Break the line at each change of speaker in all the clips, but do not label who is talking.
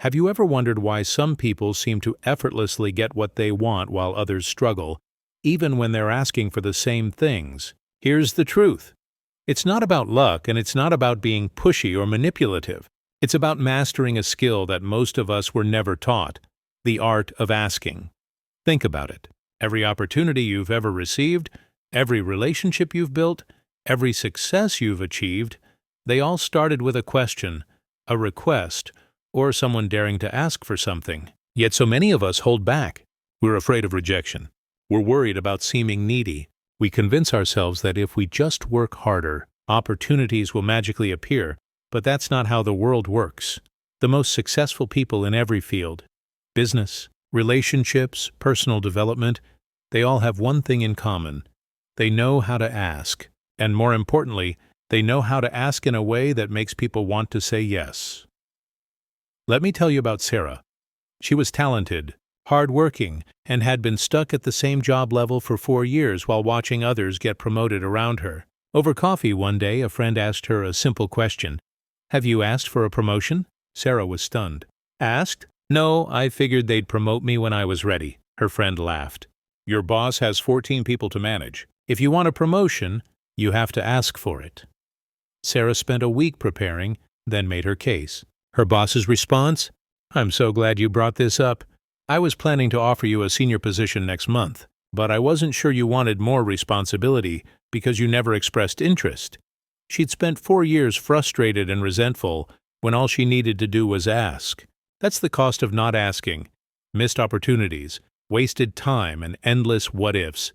Have you ever wondered why some people seem to effortlessly get what they want while others struggle, even when they're asking for the same things? Here's the truth. It's not about luck, and it's not about being pushy or manipulative. It's about mastering a skill that most of us were never taught: the art of asking. Think about it. Every opportunity you've ever received, every relationship you've built, every success you've achieved, they all started with a question, a request, or someone daring to ask for something. Yet so many of us hold back. We're afraid of rejection. We're worried about seeming needy. We convince ourselves that if we just work harder, opportunities will magically appear, but that's not how the world works. The most successful people in every field, business, relationships, personal development, they all have one thing in common. They know how to ask. And more importantly, they know how to ask in a way that makes people want to say yes. Let me tell you about Sarah. She was talented, hardworking, and had been stuck at the same job level for 4 years while watching others get promoted around her. Over coffee one day, a friend asked her a simple question. "Have you asked for a promotion?" Sarah was stunned. "Asked? No, I figured they'd promote me when I was ready." Her friend laughed. "Your boss has 14 people to manage. If you want a promotion, you have to ask for it." Sarah spent a week preparing, then made her case. Her boss's response? "I'm so glad you brought this up. I was planning to offer you a senior position next month, but I wasn't sure you wanted more responsibility because you never expressed interest." She'd spent 4 years frustrated and resentful when all she needed to do was ask. That's the cost of not asking: missed opportunities, wasted time, and endless what-ifs.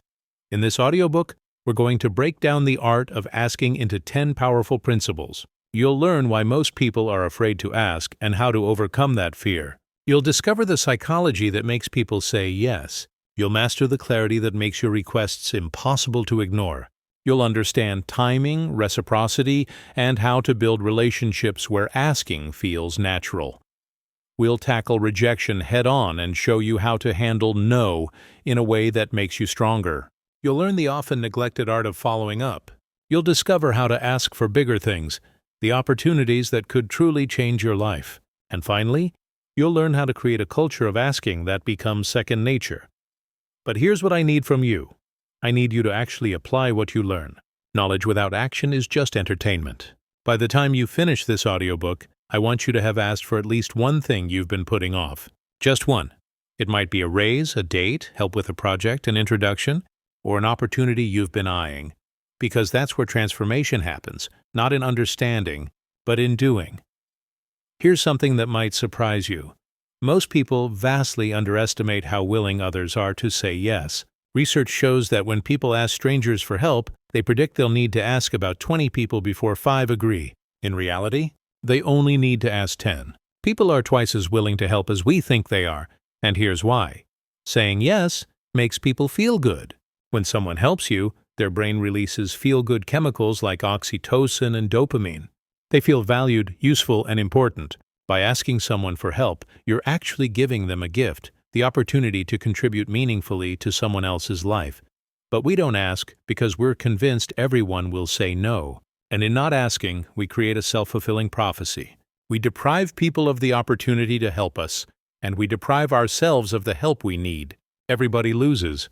In this audiobook, we're going to break down the art of asking into 10 powerful principles. You'll learn why most people are afraid to ask and how to overcome that fear. You'll discover the psychology that makes people say yes. You'll master the clarity that makes your requests impossible to ignore. You'll understand timing, reciprocity, and how to build relationships where asking feels natural. We'll tackle rejection head-on and show you how to handle no in a way that makes you stronger. You'll learn the often neglected art of following up. You'll discover how to ask for bigger things, the opportunities that could truly change your life. And finally, you'll learn how to create a culture of asking that becomes second nature. But here's what I need from you. I need you to actually apply what you learn. Knowledge without action is just entertainment. By the time you finish this audiobook, I want you to have asked for at least one thing you've been putting off. Just one. It might be a raise, a date, help with a project, an introduction, or an opportunity you've been eyeing. Because that's where transformation happens, not in understanding, but in doing. Here's something that might surprise you. Most people vastly underestimate how willing others are to say yes. Research shows that when people ask strangers for help, they predict they'll need to ask about 20 people before 5 agree. In reality, they only need to ask 10. People are twice as willing to help as we think they are, and here's why. Saying yes makes people feel good. When someone helps you, their brain releases feel-good chemicals like oxytocin and dopamine. They feel valued, useful, and important. By asking someone for help, you're actually giving them a gift, the opportunity to contribute meaningfully to someone else's life. But we don't ask because we're convinced everyone will say no. And in not asking, we create a self-fulfilling prophecy. We deprive people of the opportunity to help us, and we deprive ourselves of the help we need. Everybody loses.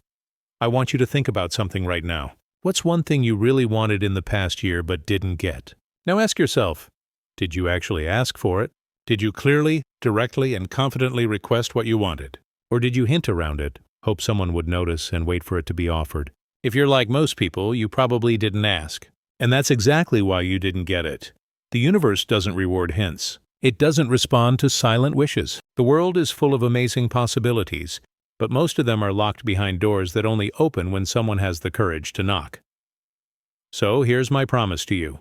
I want you to think about something right now. What's one thing you really wanted in the past year but didn't get? Now ask yourself, did you actually ask for it? Did you clearly, directly, and confidently request what you wanted? Or did you hint around it, hope someone would notice, and wait for it to be offered? If you're like most people, you probably didn't ask. And that's exactly why you didn't get it. The universe doesn't reward hints. It doesn't respond to silent wishes. The world is full of amazing possibilities, but most of them are locked behind doors that only open when someone has the courage to knock. So here's my promise to you.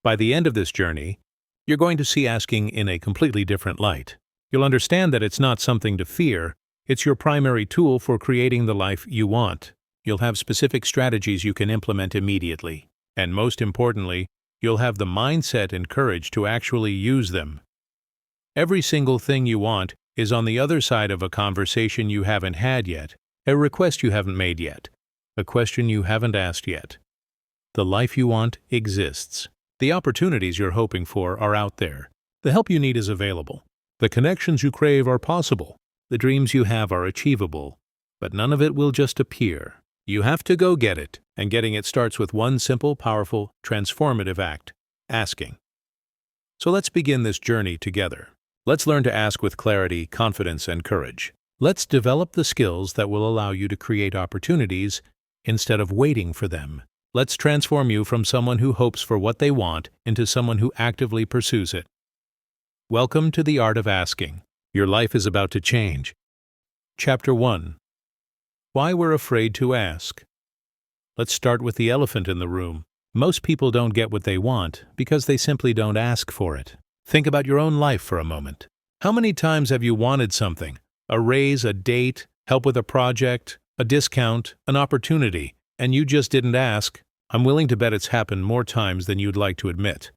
By the end of this journey, you're going to see asking in a completely different light. You'll understand that it's not something to fear. It's your primary tool for creating the life you want. You'll have specific strategies you can implement immediately. And most importantly, you'll have the mindset and courage to actually use them. Every single thing you want is on the other side of a conversation you haven't had yet, a request you haven't made yet, a question you haven't asked yet. The life you want exists. The opportunities you're hoping for are out there. The help you need is available. The connections you crave are possible. The dreams you have are achievable. But none of it will just appear. You have to go get it, and getting it starts with one simple, powerful, transformative act: asking. So let's begin this journey together. Let's learn to ask with clarity, confidence, and courage. Let's develop the skills that will allow you to create opportunities instead of waiting for them. Let's transform you from someone who hopes for what they want into someone who actively pursues it. Welcome to the Art of Asking. Your life is about to change. Chapter 1. Why we're afraid to ask. Let's start with the elephant in the room. Most people don't get what they want because they simply don't ask for it. Think about your own life for a moment. How many times have you wanted something? A raise, a date, help with a project, a discount, an opportunity, and you just didn't ask? I'm willing to bet it's happened more times than you'd like to admit.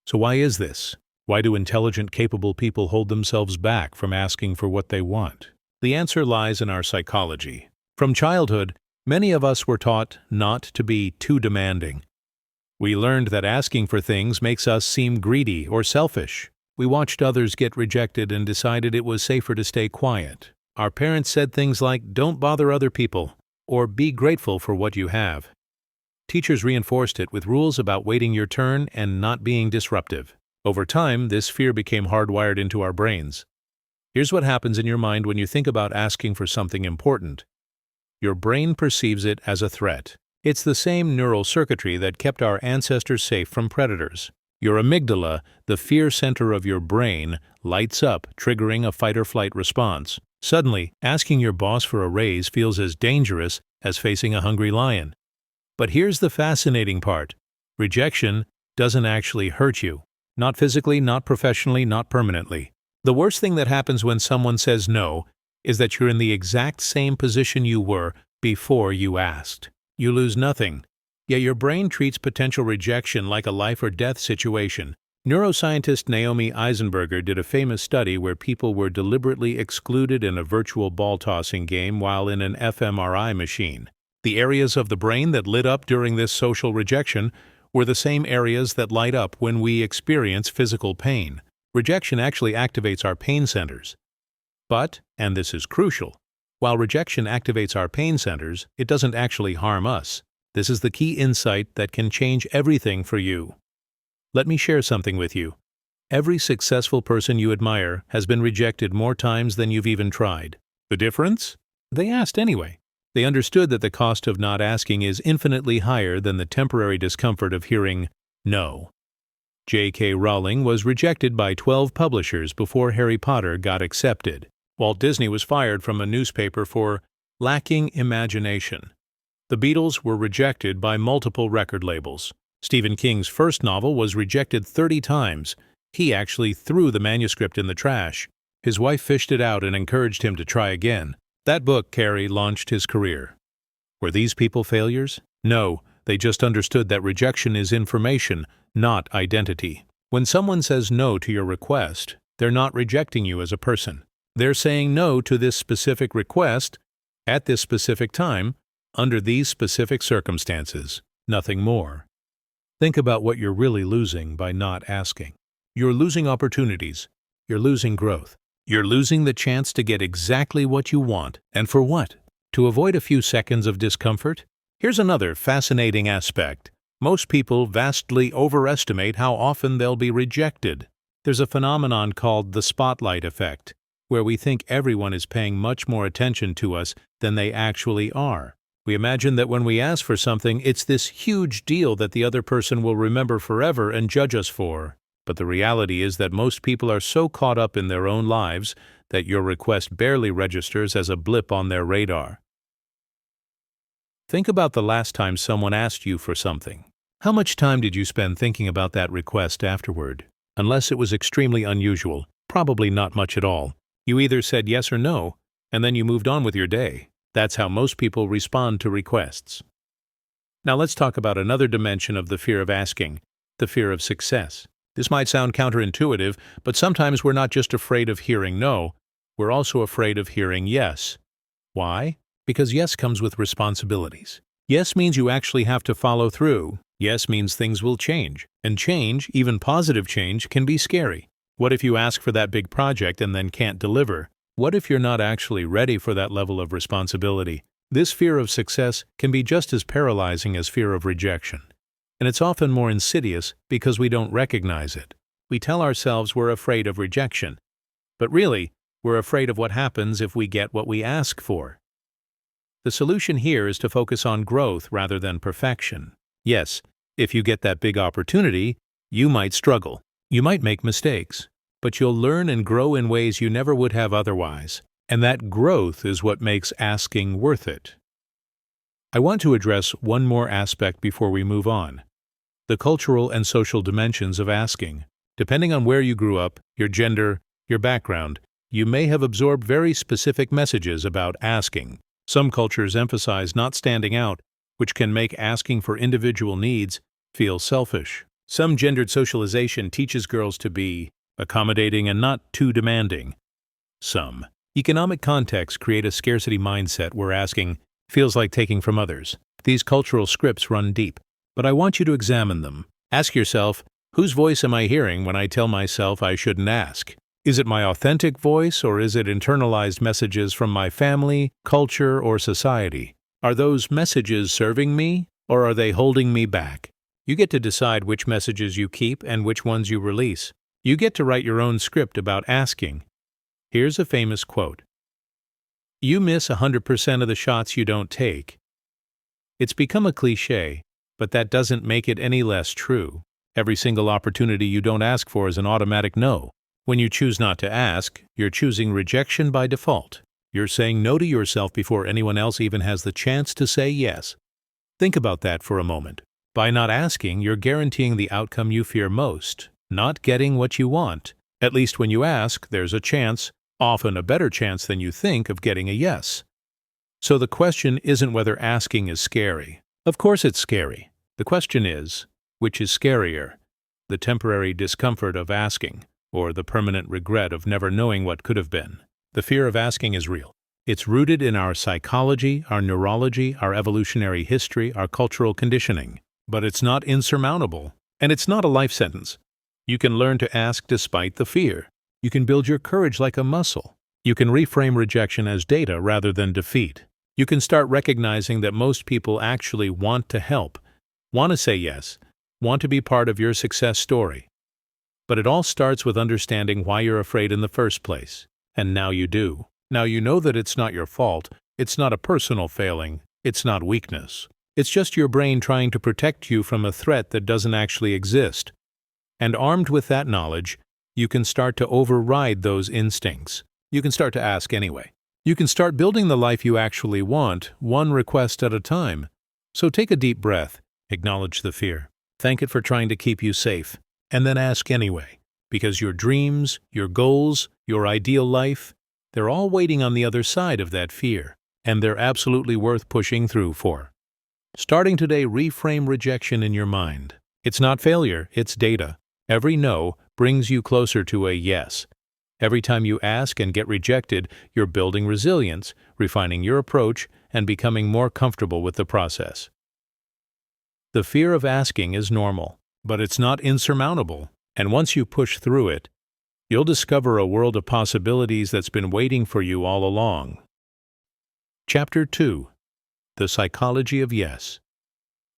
So why is this? Why do intelligent, capable people hold themselves back from asking for what they want? The answer lies in our psychology. From childhood, many of us were taught not to be too demanding. We learned that asking for things makes us seem greedy or selfish. We watched others get rejected and decided it was safer to stay quiet. Our parents said things like, "Don't bother other people," or "Be grateful for what you have." Teachers reinforced it with rules about waiting your turn and not being disruptive. Over time, this fear became hardwired into our brains. Here's what happens in your mind when you think about asking for something important. Your brain perceives it as a threat. It's the same neural circuitry that kept our ancestors safe from predators. Your amygdala, the fear center of your brain, lights up, triggering a fight-or-flight response. Suddenly, asking your boss for a raise feels as dangerous as facing a hungry lion. But here's the fascinating part. Rejection doesn't actually hurt you. Not physically, not professionally, not permanently. The worst thing that happens when someone says no is that you're in the exact same position you were before you asked. You lose nothing. Yet your brain treats potential rejection like a life-or-death situation. Neuroscientist Naomi Eisenberger did a famous study where people were deliberately excluded in a virtual ball-tossing game while in an fMRI machine. The areas of the brain that lit up during this social rejection were the same areas that light up when we experience physical pain. Rejection actually activates our pain centers. But, and this is crucial, while rejection activates our pain centers, it doesn't actually harm us. This is the key insight that can change everything for you. Let me share something with you. Every successful person you admire has been rejected more times than you've even tried. The difference? They asked anyway. They understood that the cost of not asking is infinitely higher than the temporary discomfort of hearing no. J.K. Rowling was rejected by 12 publishers before Harry Potter got accepted. Walt Disney was fired from a newspaper for lacking imagination. The Beatles were rejected by multiple record labels. Stephen King's first novel was rejected 30 times. He actually threw the manuscript in the trash. His wife fished it out and encouraged him to try again. That book, Carrie, launched his career. Were these people failures? No, they just understood that rejection is information, not identity. When someone says no to your request, they're not rejecting you as a person. They're saying no to this specific request, at this specific time, under these specific circumstances, nothing more. Think about what you're really losing by not asking. You're losing opportunities. You're losing growth. You're losing the chance to get exactly what you want. And for what? To avoid a few seconds of discomfort? Here's another fascinating aspect. Most people vastly overestimate how often they'll be rejected. There's a phenomenon called the spotlight effect, where we think everyone is paying much more attention to us than they actually are. We imagine that when we ask for something, it's this huge deal that the other person will remember forever and judge us for. But the reality is that most people are so caught up in their own lives that your request barely registers as a blip on their radar. Think about the last time someone asked you for something. How much time did you spend thinking about that request afterward? Unless it was extremely unusual, probably not much at all. You either said yes or no, and then you moved on with your day. That's how most people respond to requests. Now let's talk about another dimension of the fear of asking, the fear of success. This might sound counterintuitive, but sometimes we're not just afraid of hearing no, we're also afraid of hearing yes. Why? Because yes comes with responsibilities. Yes means you actually have to follow through. Yes means things will change. And change, even positive change, can be scary. What if you ask for that big project and then can't deliver? What if you're not actually ready for that level of responsibility? This fear of success can be just as paralyzing as fear of rejection. And it's often more insidious because we don't recognize it. We tell ourselves we're afraid of rejection. But really, we're afraid of what happens if we get what we ask for. The solution here is to focus on growth rather than perfection. Yes, if you get that big opportunity, you might struggle. You might make mistakes. But you'll learn and grow in ways you never would have otherwise. And that growth is what makes asking worth it. I want to address one more aspect before we move on. The cultural and social dimensions of asking. Depending on where you grew up, your gender, your background, you may have absorbed very specific messages about asking. Some cultures emphasize not standing out, which can make asking for individual needs feel selfish. Some gendered socialization teaches girls to be accommodating and not too demanding. Some economic contexts create a scarcity mindset where asking feels like taking from others. These cultural scripts run deep, but I want you to examine them. Ask yourself, whose voice am I hearing when I tell myself I shouldn't ask? Is it my authentic voice, or is it internalized messages from my family, culture, or society? Are those messages serving me, or are they holding me back? You get to decide which messages you keep and which ones you release. You get to write your own script about asking. Here's a famous quote. You miss 100% of the shots you don't take. It's become a cliché, but that doesn't make it any less true. Every single opportunity you don't ask for is an automatic no. When you choose not to ask, you're choosing rejection by default. You're saying no to yourself before anyone else even has the chance to say yes. Think about that for a moment. By not asking, you're guaranteeing the outcome you fear most, not getting what you want. At least when you ask, there's a chance, often a better chance than you think, of getting a yes. So the question isn't whether asking is scary. Of course it's scary. The question is, which is scarier? The temporary discomfort of asking, or the permanent regret of never knowing what could have been? The fear of asking is real. It's rooted in our psychology, our neurology, our evolutionary history, our cultural conditioning. But it's not insurmountable, and it's not a life sentence. You can learn to ask despite the fear. You can build your courage like a muscle. You can reframe rejection as data rather than defeat. You can start recognizing that most people actually want to help, want to say yes, want to be part of your success story. But it all starts with understanding why you're afraid in the first place. And now you do. Now you know that it's not your fault, it's not a personal failing, it's not weakness. It's just your brain trying to protect you from a threat that doesn't actually exist. And armed with that knowledge, you can start to override those instincts. You can start to ask anyway. You can start building the life you actually want, one request at a time. So take a deep breath, acknowledge the fear, thank it for trying to keep you safe, and then ask anyway. Because your dreams, your goals, your ideal life, they're all waiting on the other side of that fear, and they're absolutely worth pushing through for. Starting today, reframe rejection in your mind. It's not failure, it's data. Every no brings you closer to a yes. Every time you ask and get rejected, you're building resilience, refining your approach, and becoming more comfortable with the process. The fear of asking is normal, but it's not insurmountable. And once you push through it, you'll discover a world of possibilities that's been waiting for you all along. Chapter 2. The Psychology of Yes.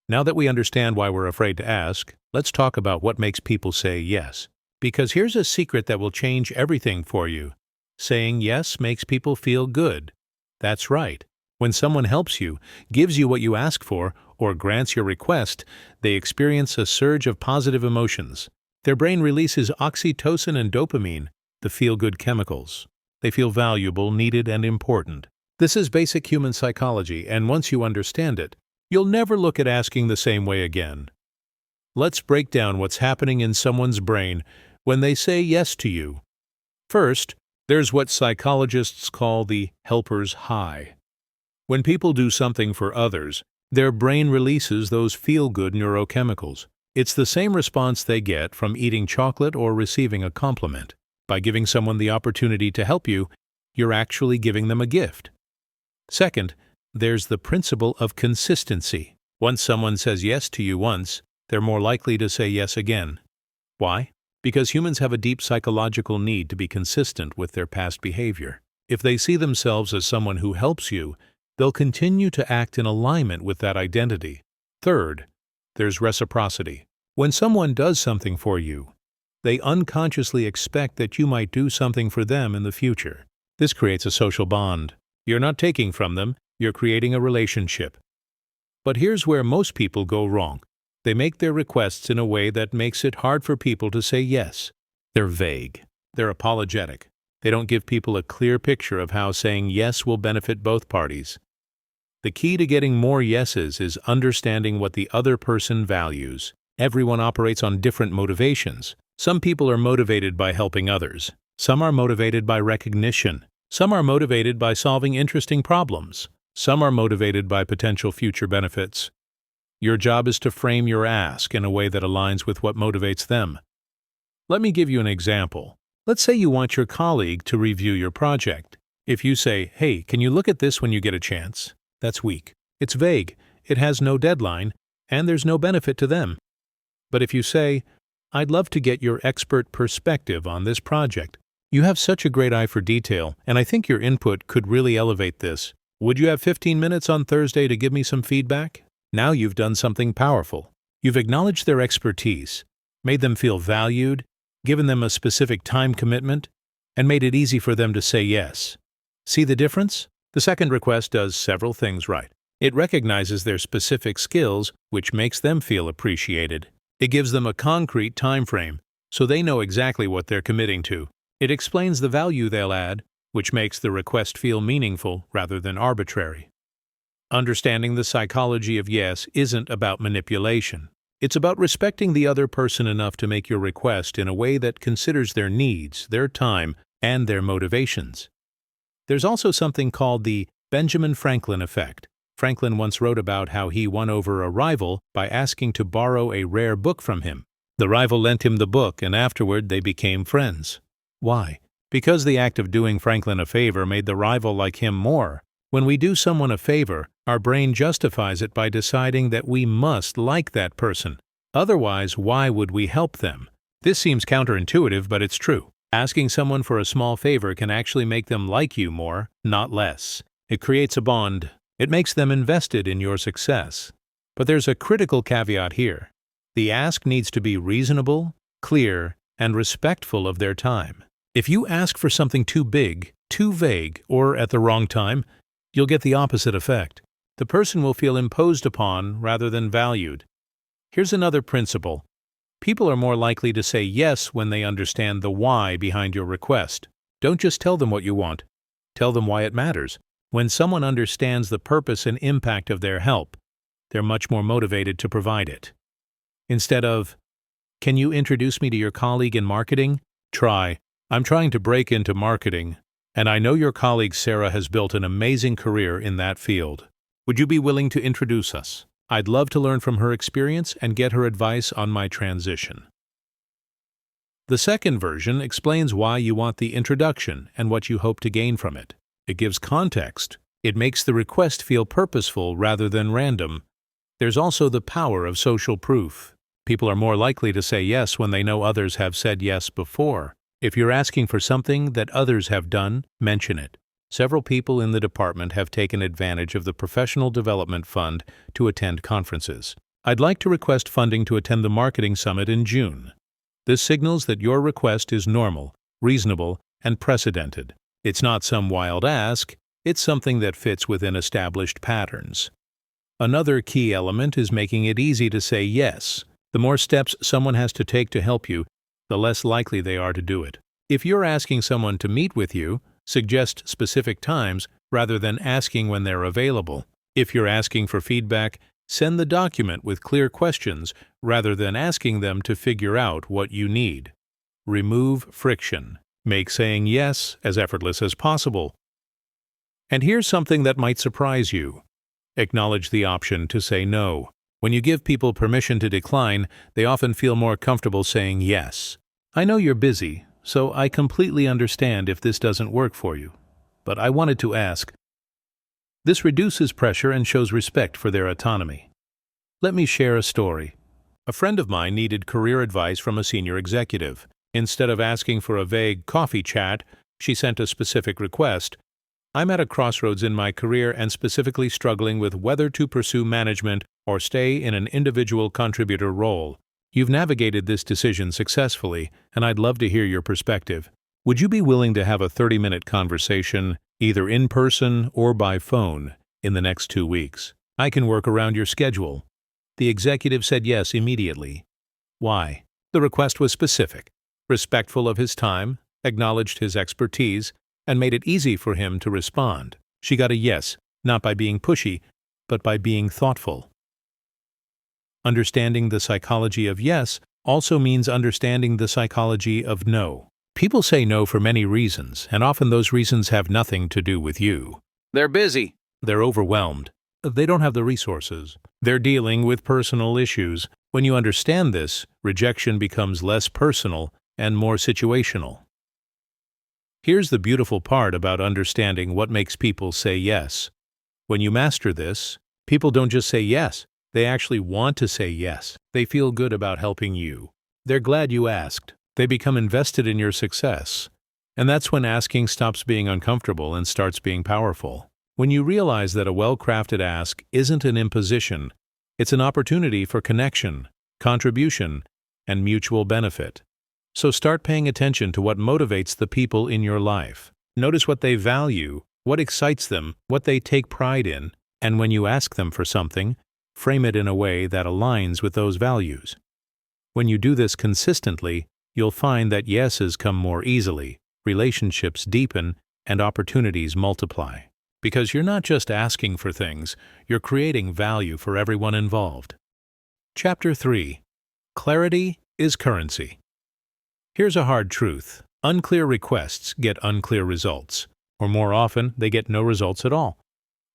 Now that we understand why we're afraid to ask, let's talk about what makes people say yes. Because here's a secret that will change everything for you. Saying yes makes people feel good. That's right. When someone helps you, gives you what you ask for, or grants your request, they experience a surge of positive emotions. Their brain releases oxytocin and dopamine, the feel-good chemicals. They feel valuable, needed, and important. This is basic human psychology, and once you understand it, you'll never look at asking the same way again. Let's break down what's happening in someone's brain when they say yes to you. First, there's what psychologists call the helper's high. When people do something for others, their brain releases those feel-good neurochemicals. It's the same response they get from eating chocolate or receiving a compliment. By giving someone the opportunity to help you, you're actually giving them a gift. Second, there's the principle of consistency. Once someone says yes to you once, they're more likely to say yes again. Why? because humans have a deep psychological need to be consistent with their past behavior. If they see themselves as someone who helps you, they'll continue to act in alignment with that identity. Third, there's reciprocity. When someone does something for you, they unconsciously expect that you might do something for them in the future. This creates a social bond. You're not taking from them, you're creating a relationship. But here's where most people go wrong. They make their requests in a way that makes it hard for people to say yes. They're vague. They're apologetic. They don't give people a clear picture of how saying yes will benefit both parties. The key to getting more yeses is understanding what the other person values. Everyone operates on different motivations. Some people are motivated by helping others. Some are motivated by recognition. Some are motivated by solving interesting problems. Some are motivated by potential future benefits. Your job is to frame your ask in a way that aligns with what motivates them. Let me give you an example. Let's say you want your colleague to review your project. If you say, "Hey, can you look at this when you get a chance?" That's weak. It's vague, it has no deadline, and there's no benefit to them. But if you say, "I'd love to get your expert perspective on this project. You have such a great eye for detail, and I think your input could really elevate this. Would you have 15 minutes on Thursday to give me some feedback?" Now you've done something powerful. You've acknowledged their expertise, made them feel valued, given them a specific time commitment, and made it easy for them to say yes. See the difference? The second request does several things right. It recognizes their specific skills, which makes them feel appreciated. It gives them a concrete time frame, so they know exactly what they're committing to. It explains the value they'll add, which makes the request feel meaningful rather than arbitrary. Understanding the psychology of yes isn't about manipulation. It's about respecting the other person enough to make your request in a way that considers their needs, their time, and their motivations. There's also something called the Benjamin Franklin effect. Franklin once wrote about how he won over a rival by asking to borrow a rare book from him. The rival lent him the book, and afterward they became friends. Why? Because the act of doing Franklin a favor made the rival like him more. When we do someone a favor, our brain justifies it by deciding that we must like that person. Otherwise, why would we help them? This seems counterintuitive, but it's true. Asking someone for a small favor can actually make them like you more, not less. It creates a bond. It makes them invested in your success. But there's a critical caveat here. The ask needs to be reasonable, clear, and respectful of their time. If you ask for something too big, too vague, or at the wrong time, you'll get the opposite effect. The person will feel imposed upon rather than valued. Here's another principle. People are more likely to say yes when they understand the why behind your request. Don't just tell them what you want. Tell them why it matters. When someone understands the purpose and impact of their help, they're much more motivated to provide it. Instead of, "Can you introduce me to your colleague in marketing?" Try, "I'm trying to break into marketing, and I know your colleague Sarah has built an amazing career in that field. Would you be willing to introduce us? I'd love to learn from her experience and get her advice on my transition." The second version explains why you want the introduction and what you hope to gain from it. It gives context. It makes the request feel purposeful rather than random. There's also the power of social proof. People are more likely to say yes when they know others have said yes before. If you're asking for something that others have done, mention it. Several people in the department have taken advantage of the Professional Development Fund to attend conferences. I'd like to request funding to attend the Marketing Summit in June. This signals that your request is normal, reasonable, and precedented. It's not some wild ask, it's something that fits within established patterns. Another key element is making it easy to say yes. The more steps someone has to take to help you, the less likely they are to do it. If you're asking someone to meet with you, suggest specific times rather than asking when they're available. If you're asking for feedback, send the document with clear questions rather than asking them to figure out what you need. Remove friction. Make saying yes as effortless as possible. And here's something that might surprise you. Acknowledge the option to say no. When you give people permission to decline, they often feel more comfortable saying yes. I know you're busy, so I completely understand if this doesn't work for you. But I wanted to ask. This reduces pressure and shows respect for their autonomy. Let me share a story. A friend of mine needed career advice from a senior executive. Instead of asking for a vague coffee chat, she sent a specific request. I'm at a crossroads in my career and specifically struggling with whether to pursue management or stay in an individual contributor role. You've navigated this decision successfully, and I'd love to hear your perspective. Would you be willing to have a 30-minute conversation, either in person or by phone, in the next 2 weeks? I can work around your schedule. The executive said yes immediately. Why? The request was specific, respectful of his time, acknowledged his expertise, and made it easy for him to respond. She got a yes, not by being pushy, but by being thoughtful. Understanding the psychology of yes also means understanding the psychology of no. People say no for many reasons, and often those reasons have nothing to do with you. They're busy. They're overwhelmed. They don't have the resources. They're dealing with personal issues. When you understand this, rejection becomes less personal and more situational. Here's the beautiful part about understanding what makes people say yes. When you master this, people don't just say yes. They actually want to say yes. They feel good about helping you. They're glad you asked. They become invested in your success. And that's when asking stops being uncomfortable and starts being powerful. When you realize that a well-crafted ask isn't an imposition, it's an opportunity for connection, contribution, and mutual benefit. So start paying attention to what motivates the people in your life. Notice what they value, what excites them, what they take pride in, and when you ask them for something, frame it in a way that aligns with those values. When you do this consistently, you'll find that yeses come more easily, relationships deepen, and opportunities multiply. Because you're not just asking for things, you're creating value for everyone involved. Chapter 3. Clarity is currency. Here's a hard truth. Unclear requests get unclear results, or more often, they get no results at all.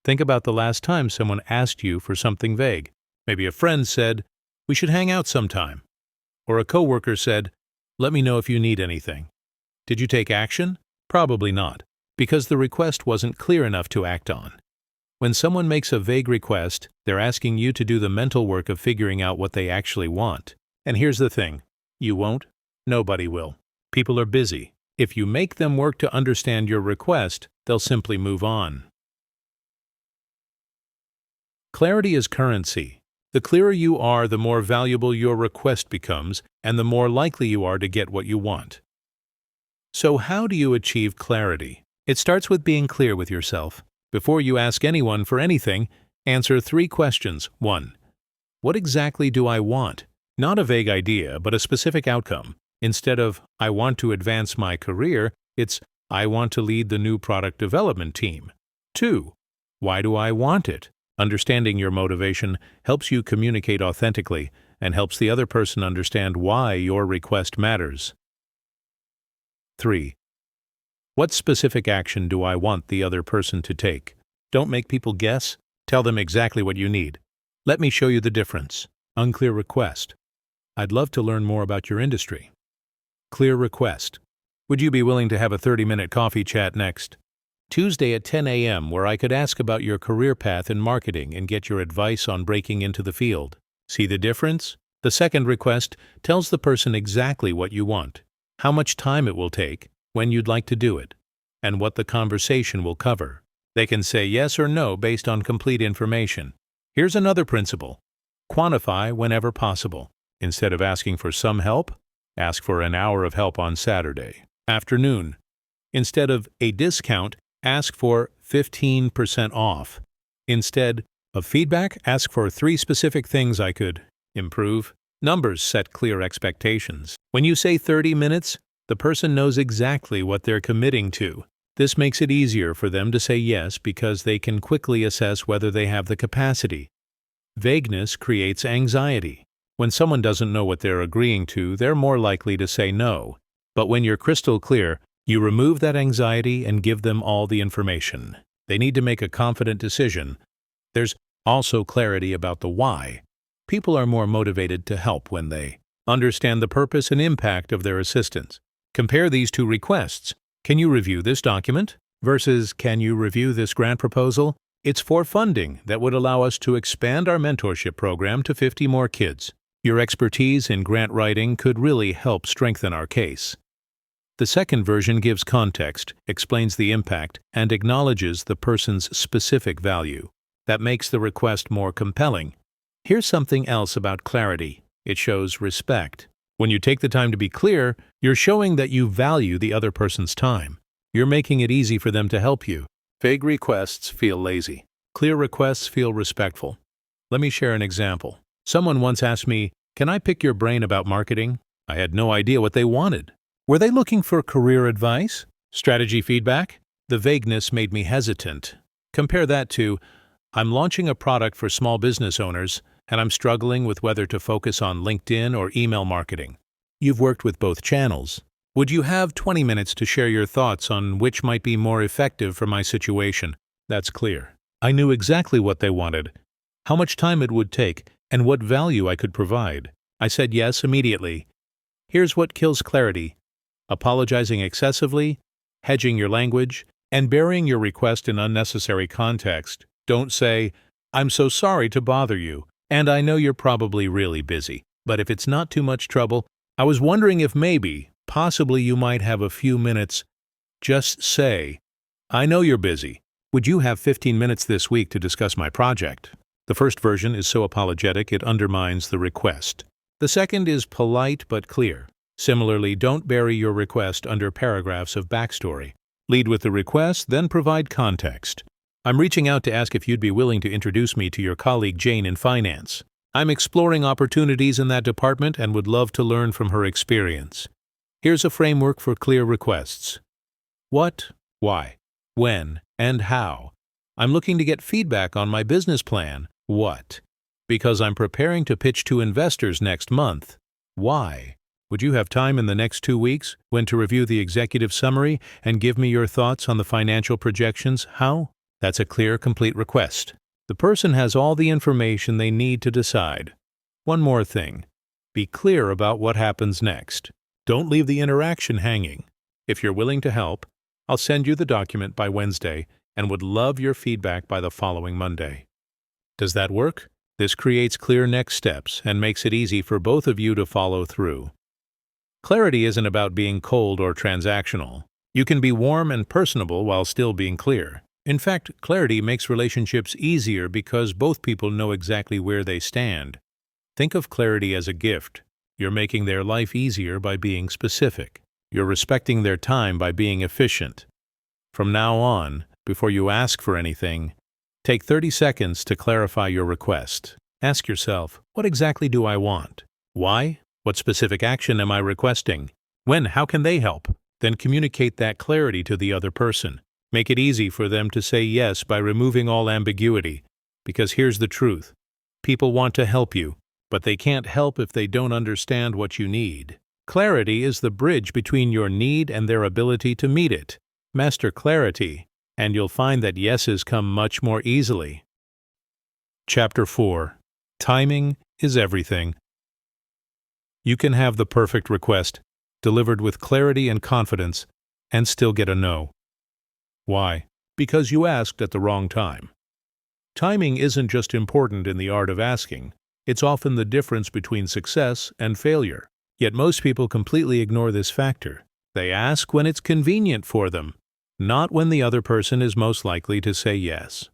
Think about the last time someone asked you for something vague. Maybe a friend said, "We should hang out sometime." Or a coworker said, "Let me know if you need anything." Did you take action? Probably not, because the request wasn't clear enough to act on. When someone makes a vague request, they're asking you to do the mental work of figuring out what they actually want. And here's the thing. You won't. Nobody will. People are busy. If you make them work to understand your request, they'll simply move on. Clarity is currency. The clearer you are, the more valuable your request becomes, and the more likely you are to get what you want. So how do you achieve clarity? It starts with being clear with yourself. Before you ask anyone for anything, answer 3 questions. 1. What exactly do I want? Not a vague idea, but a specific outcome. Instead of, I want to advance my career, it's, I want to lead the new product development team. 2. Why do I want it? Understanding your motivation helps you communicate authentically and helps the other person understand why your request matters. 3. What specific action do I want the other person to take? Don't make people guess. Tell them exactly what you need. Let me show you the difference. Unclear request. I'd love to learn more about your industry. Clear request. Would you be willing to have a 30-minute coffee chat next Tuesday at 10 a.m. where I could ask about your career path in marketing and get your advice on breaking into the field? See the difference? The second request tells the person exactly what you want, how much time it will take, when you'd like to do it, and what the conversation will cover. They can say yes or no based on complete information. Here's another principle. Quantify whenever possible. Instead of asking for some help, ask for an hour of help on Saturday afternoon. Instead of a discount, ask for 15% off. Instead of feedback, ask for 3 specific things I could improve. Numbers set clear expectations. When you say 30 minutes, the person knows exactly what they're committing to. This makes it easier for them to say yes because they can quickly assess whether they have the capacity. Vagueness creates anxiety. When someone doesn't know what they're agreeing to, they're more likely to say no. But when you're crystal clear, you remove that anxiety and give them all the information. They need to make a confident decision. There's also clarity about the why. People are more motivated to help when they understand the purpose and impact of their assistance. Compare these 2 requests. Can you review this document? Versus, can you review this grant proposal? It's for funding that would allow us to expand our mentorship program to 50 more kids. Your expertise in grant writing could really help strengthen our case. The second version gives context, explains the impact, and acknowledges the person's specific value. That makes the request more compelling. Here's something else about clarity. It shows respect. When you take the time to be clear, you're showing that you value the other person's time. You're making it easy for them to help you. Vague requests feel lazy. Clear requests feel respectful. Let me share an example. Someone once asked me, "Can I pick your brain about marketing?" I had no idea what they wanted. Were they looking for career advice? Strategy feedback? The vagueness made me hesitant. Compare that to, "I'm launching a product for small business owners, and I'm struggling with whether to focus on LinkedIn or email marketing." You've worked with both channels. Would you have 20 minutes to share your thoughts on which might be more effective for my situation? That's clear. I knew exactly what they wanted, how much time it would take, and what value I could provide. I said yes immediately. Here's what kills clarity: apologizing excessively, hedging your language, and burying your request in unnecessary context. Don't say, "I'm so sorry to bother you, and I know you're probably really busy, but if it's not too much trouble, I was wondering if possibly you might have a few minutes." Just say, "I know you're busy. Would you have 15 minutes this week to discuss my project?" The first version is so apologetic it undermines the request. The second is polite but clear. Similarly, don't bury your request under paragraphs of backstory. Lead with the request, then provide context. "I'm reaching out to ask if you'd be willing to introduce me to your colleague Jane in finance. I'm exploring opportunities in that department and would love to learn from her experience." Here's a framework for clear requests. What, why, when, and how. "I'm looking to get feedback on my business plan." What? "Because I'm preparing to pitch to investors next month." Why? "Would you have time in the next 2 weeks when to review the executive summary and give me your thoughts on the financial projections?" How? That's a clear, complete request. The person has all the information they need to decide. One more thing. Be clear about what happens next. Don't leave the interaction hanging. If you're willing to help, I'll send you the document by Wednesday and would love your feedback by the following Monday. Does that work? This creates clear next steps and makes it easy for both of you to follow through. Clarity isn't about being cold or transactional. You can be warm and personable while still being clear. In fact, clarity makes relationships easier because both people know exactly where they stand. Think of clarity as a gift. You're making their life easier by being specific. You're respecting their time by being efficient. From now on, before you ask for anything, take 30 seconds to clarify your request. Ask yourself, what exactly do I want? Why? What specific action am I requesting? When? How can they help? Then communicate that clarity to the other person. Make it easy for them to say yes by removing all ambiguity. Because here's the truth. People want to help you, but they can't help if they don't understand what you need. Clarity is the bridge between your need and their ability to meet it. Master clarity, and you'll find that yeses come much more easily. Chapter 4. Timing is everything. You can have the perfect request, delivered with clarity and confidence, and still get a no. Why? Because you asked at the wrong time. Timing isn't just important in the art of asking. It's often the difference between success and failure. Yet most people completely ignore this factor. They ask when it's convenient for them, not when the other person is most likely to say yes.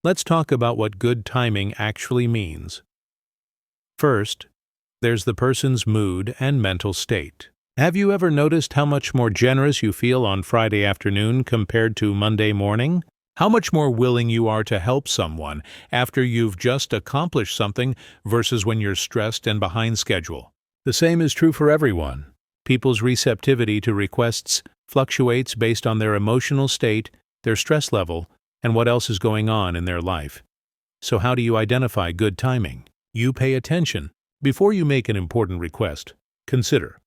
Let's talk about what good timing actually means. First, there's the person's mood and mental state. Have you ever noticed how much more generous you feel on Friday afternoon compared to Monday morning? How much more willing you are to help someone after you've just accomplished something versus when you're stressed and behind schedule? The same is true for everyone. People's receptivity to requests fluctuates based on their emotional state, their stress level, and what else is going on in their life. So how do you identify good timing? You pay attention. Before you make an important request, consider,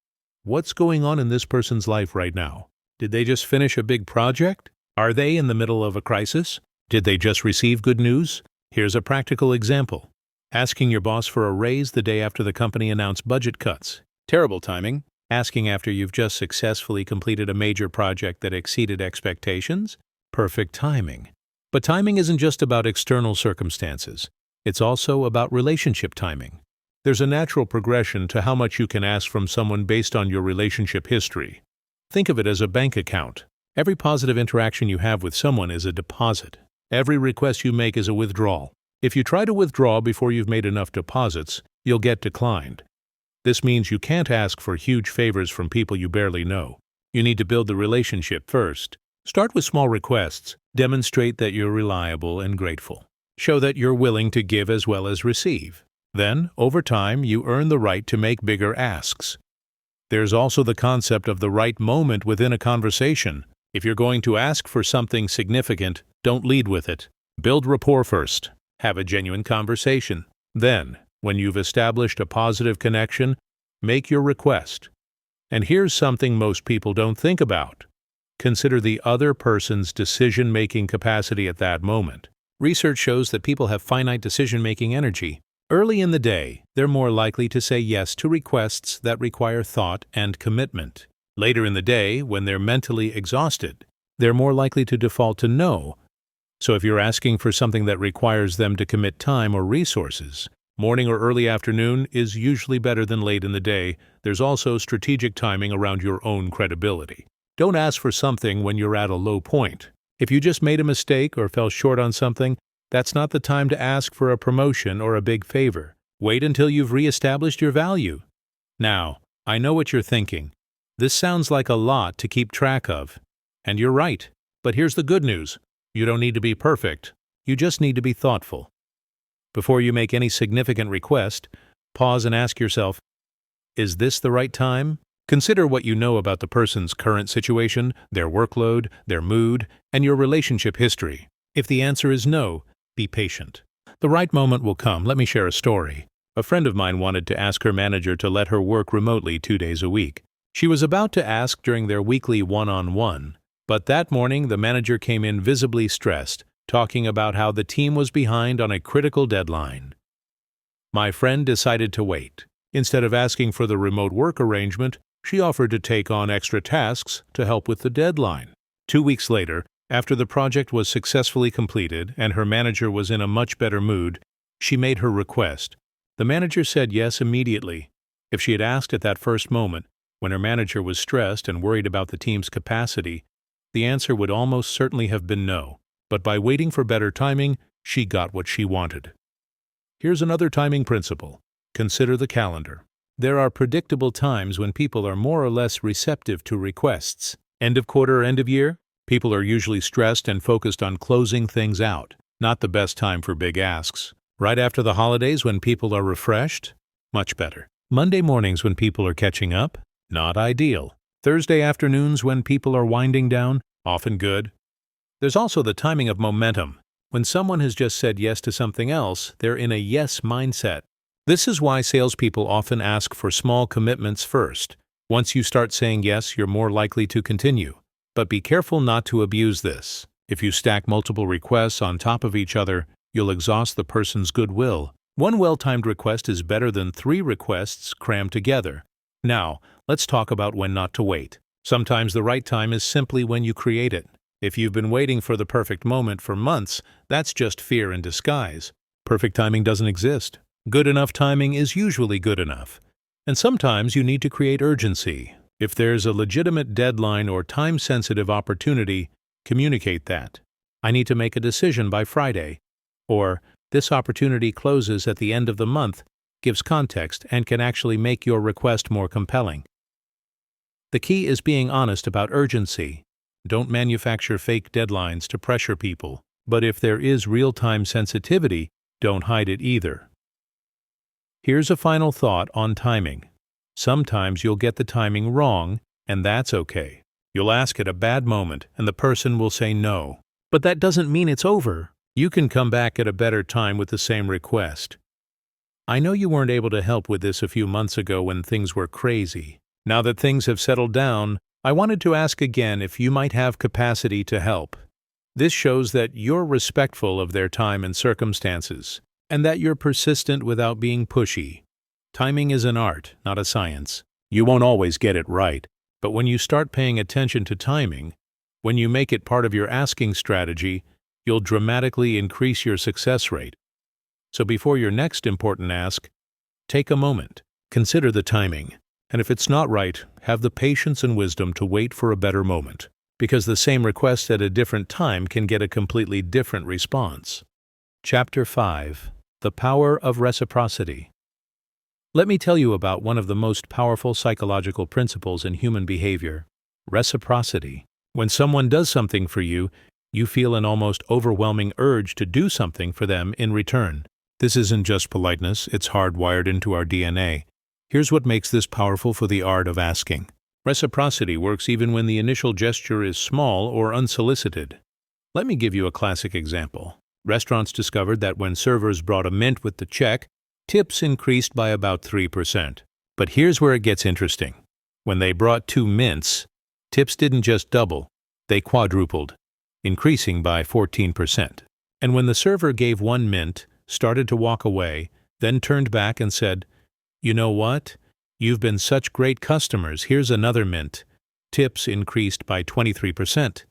what's going on in this person's life right now? Did they just finish a big project? Are they in the middle of a crisis? Did they just receive good news? Here's a practical example. Asking your boss for a raise the day after the company announced budget cuts. Terrible timing. Asking after you've just successfully completed a major project that exceeded expectations. Perfect timing. But timing isn't just about external circumstances. It's also about relationship timing. There's a natural progression to how much you can ask from someone based on your relationship history. Think of it as a bank account. Every positive interaction you have with someone is a deposit. Every request you make is a withdrawal. If you try to withdraw before you've made enough deposits, you'll get declined. This means you can't ask for huge favors from people you barely know. You need to build the relationship first. Start with small requests. Demonstrate that you're reliable and grateful. Show that you're willing to give as well as receive. Then, over time, you earn the right to make bigger asks. There's also the concept of the right moment within a conversation. If you're going to ask for something significant, don't lead with it. Build rapport first. Have a genuine conversation. Then, when you've established a positive connection, make your request. And here's something most people don't think about. Consider the other person's decision-making capacity at that moment. Research shows that people have finite decision-making energy. Early in the day, they're more likely to say yes to requests that require thought and commitment. Later in the day, when they're mentally exhausted, they're more likely to default to no. So if you're asking for something that requires them to commit time or resources, morning or early afternoon is usually better than late in the day. There's also strategic timing around your own credibility. Don't ask for something when you're at a low point. If you just made a mistake or fell short on something, that's not the time to ask for a promotion or a big favor. Wait until you've reestablished your value. Now, I know what you're thinking. This sounds like a lot to keep track of. And you're right. But here's the good news. You don't need to be perfect. You just need to be thoughtful. Before you make any significant request, pause and ask yourself, is this the right time? Consider what you know about the person's current situation, their workload, their mood, and your relationship history. If the answer is no, be patient. The right moment will come. Let me share a story. A friend of mine wanted to ask her manager to let her work remotely 2 days a week. She was about to ask during their weekly one-on-one, but that morning the manager came in visibly stressed, talking about how the team was behind on a critical deadline. My friend decided to wait. Instead of asking for the remote work arrangement, she offered to take on extra tasks to help with the deadline. 2 weeks later, after the project was successfully completed and her manager was in a much better mood, she made her request. The manager said yes immediately. If she had asked at that first moment, when her manager was stressed and worried about the team's capacity, the answer would almost certainly have been no. But by waiting for better timing, she got what she wanted. Here's another timing principle. Consider the calendar. There are predictable times when people are more or less receptive to requests. End of quarter, end of year? People are usually stressed and focused on closing things out. Not the best time for big asks. Right after the holidays when people are refreshed? Much better. Monday mornings when people are catching up? Not ideal. Thursday afternoons when people are winding down? Often good. There's also the timing of momentum. When someone has just said yes to something else, they're in a yes mindset. This is why salespeople often ask for small commitments first. Once you start saying yes, you're more likely to continue. But be careful not to abuse this. If you stack multiple requests on top of each other, you'll exhaust the person's goodwill. One well-timed request is better than 3 requests crammed together. Now, let's talk about when not to wait. Sometimes the right time is simply when you create it. If you've been waiting for the perfect moment for months, that's just fear in disguise. Perfect timing doesn't exist. Good enough timing is usually good enough. And sometimes you need to create urgency. If there's a legitimate deadline or time-sensitive opportunity, communicate that. I need to make a decision by Friday. Or, this opportunity closes at the end of the month, gives context, and can actually make your request more compelling. The key is being honest about urgency. Don't manufacture fake deadlines to pressure people. But if there is real-time sensitivity, don't hide it either. Here's a final thought on timing. Sometimes you'll get the timing wrong, and that's okay. You'll ask at a bad moment, and the person will say no. But that doesn't mean it's over. You can come back at a better time with the same request. I know you weren't able to help with this a few months ago when things were crazy. Now that things have settled down, I wanted to ask again if you might have capacity to help. This shows that you're respectful of their time and circumstances, and that you're persistent without being pushy. Timing is an art, not a science. You won't always get it right, but when you start paying attention to timing, when you make it part of your asking strategy, you'll dramatically increase your success rate. So before your next important ask, Take a moment, consider the timing, and if it's not right, have the patience and wisdom to wait for a better moment, because the same request at a different time can get a completely different response. Chapter 5. The Power of Reciprocity. Let me tell you about one of the most powerful psychological principles in human behavior: reciprocity. When someone does something for you, you feel an almost overwhelming urge to do something for them in return. This isn't just politeness, it's hardwired into our DNA. Here's what makes this powerful for the art of asking. Reciprocity works even when the initial gesture is small or unsolicited. Let me give you a classic example. Restaurants discovered that when servers brought a mint with the check, tips increased by about 3%. But here's where it gets interesting. When they brought 2 mints, tips didn't just double, they quadrupled, increasing by 14%. And when the server gave 1 mint, started to walk away, then turned back and said, "You know what? You've been such great customers, here's another mint," tips increased by 23%.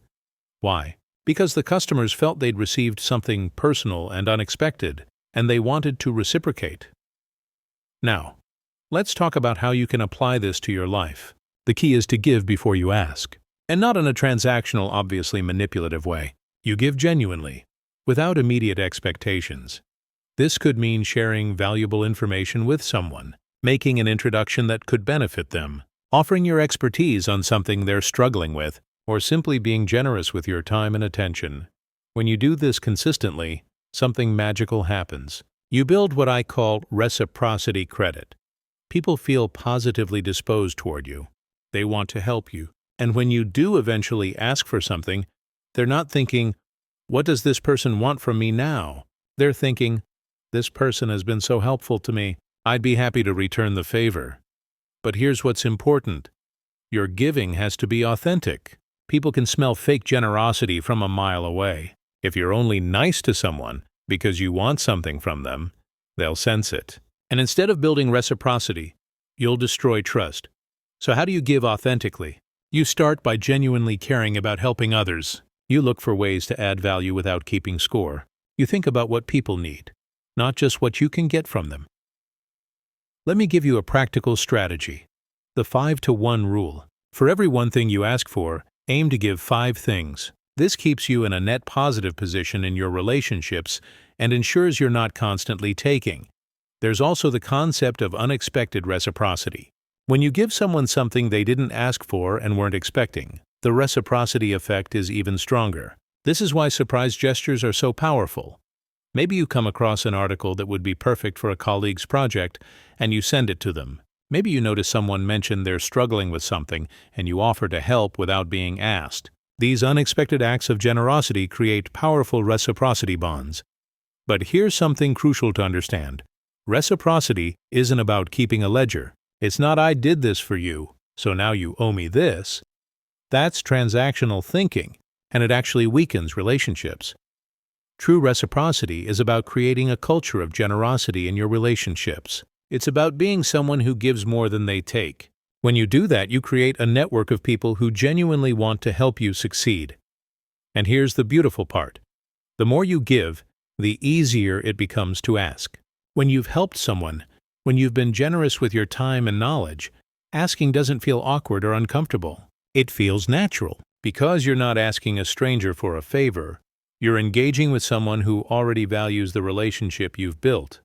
Why? Because the customers felt they'd received something personal and unexpected, and they wanted to reciprocate. Now, let's talk about how you can apply this to your life. The key is to give before you ask, and not in a transactional, obviously manipulative way. You give genuinely, without immediate expectations. This could mean sharing valuable information with someone, making an introduction that could benefit them, offering your expertise on something they're struggling with, or simply being generous with your time and attention. When you do this consistently, something magical happens. You build what I call reciprocity credit. People feel positively disposed toward you. They want to help you. And when you do eventually ask for something, they're not thinking, "What does this person want from me now?" They're thinking, "This person has been so helpful to me. I'd be happy to return the favor." But here's what's important. Your giving has to be authentic. People can smell fake generosity from a mile away. If you're only nice to someone because you want something from them, they'll sense it. And instead of building reciprocity, you'll destroy trust. So how do you give authentically? You start by genuinely caring about helping others. You look for ways to add value without keeping score. You think about what people need, not just what you can get from them. Let me give you a practical strategy. The 5-to-1 rule. For every one thing you ask for, aim to give 5 things. This keeps you in a net positive position in your relationships and ensures you're not constantly taking. There's also the concept of unexpected reciprocity. When you give someone something they didn't ask for and weren't expecting, the reciprocity effect is even stronger. This is why surprise gestures are so powerful. Maybe you come across an article that would be perfect for a colleague's project, and you send it to them. Maybe you notice someone mention they're struggling with something, and you offer to help without being asked. These unexpected acts of generosity create powerful reciprocity bonds. But here's something crucial to understand. Reciprocity isn't about keeping a ledger. It's not "I did this for you, so now you owe me this." That's transactional thinking, and it actually weakens relationships. True reciprocity is about creating a culture of generosity in your relationships. It's about being someone who gives more than they take. When you do that, you create a network of people who genuinely want to help you succeed. And here's the beautiful part. The more you give, the easier it becomes to ask. When you've helped someone, when you've been generous with your time and knowledge, asking doesn't feel awkward or uncomfortable. It feels natural. Because you're not asking a stranger for a favor, you're engaging with someone who already values the relationship you've built.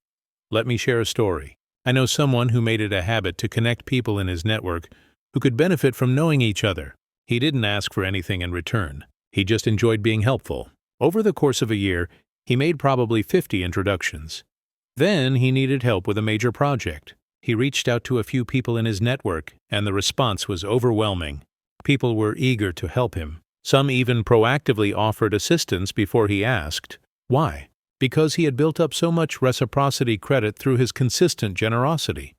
Let me share a story. I know someone who made it a habit to connect people in his network who could benefit from knowing each other. He didn't ask for anything in return. He just enjoyed being helpful. Over the course of a year, he made probably 50 introductions. Then he needed help with a major project. He reached out to a few people in his network, and the response was overwhelming. People were eager to help him. Some even proactively offered assistance before he asked. Why? Because he had built up so much reciprocity credit through his consistent generosity.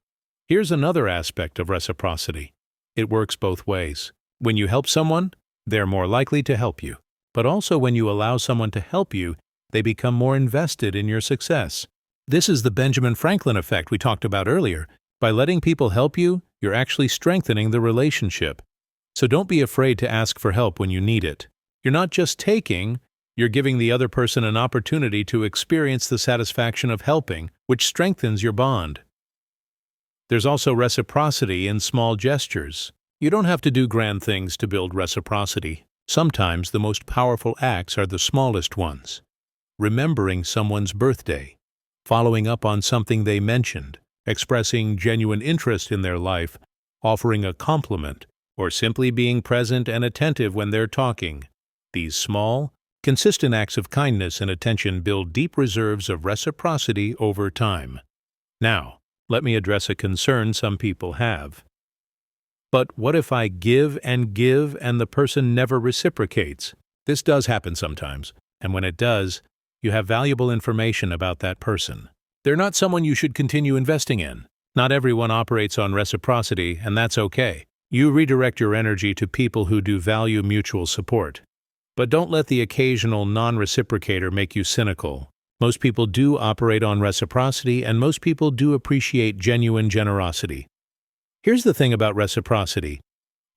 Here's another aspect of reciprocity. It works both ways. When you help someone, they're more likely to help you. But also when you allow someone to help you, they become more invested in your success. This is the Benjamin Franklin effect we talked about earlier. By letting people help you, you're actually strengthening the relationship. So don't be afraid to ask for help when you need it. You're not just taking, you're giving the other person an opportunity to experience the satisfaction of helping, which strengthens your bond. There's also reciprocity in small gestures. You don't have to do grand things to build reciprocity. Sometimes the most powerful acts are the smallest ones. Remembering someone's birthday, following up on something they mentioned, expressing genuine interest in their life, offering a compliment, or simply being present and attentive when they're talking. These small, consistent acts of kindness and attention build deep reserves of reciprocity over time. Now, let me address a concern some people have. But what if I give and the person never reciprocates? This does happen sometimes, and when it does, you have valuable information about that person. They're not someone you should continue investing in. Not everyone operates on reciprocity, and that's okay. You redirect your energy to people who do value mutual support. But don't let the occasional non-reciprocator make you cynical. Most people do operate on reciprocity, and most people do appreciate genuine generosity. Here's the thing about reciprocity.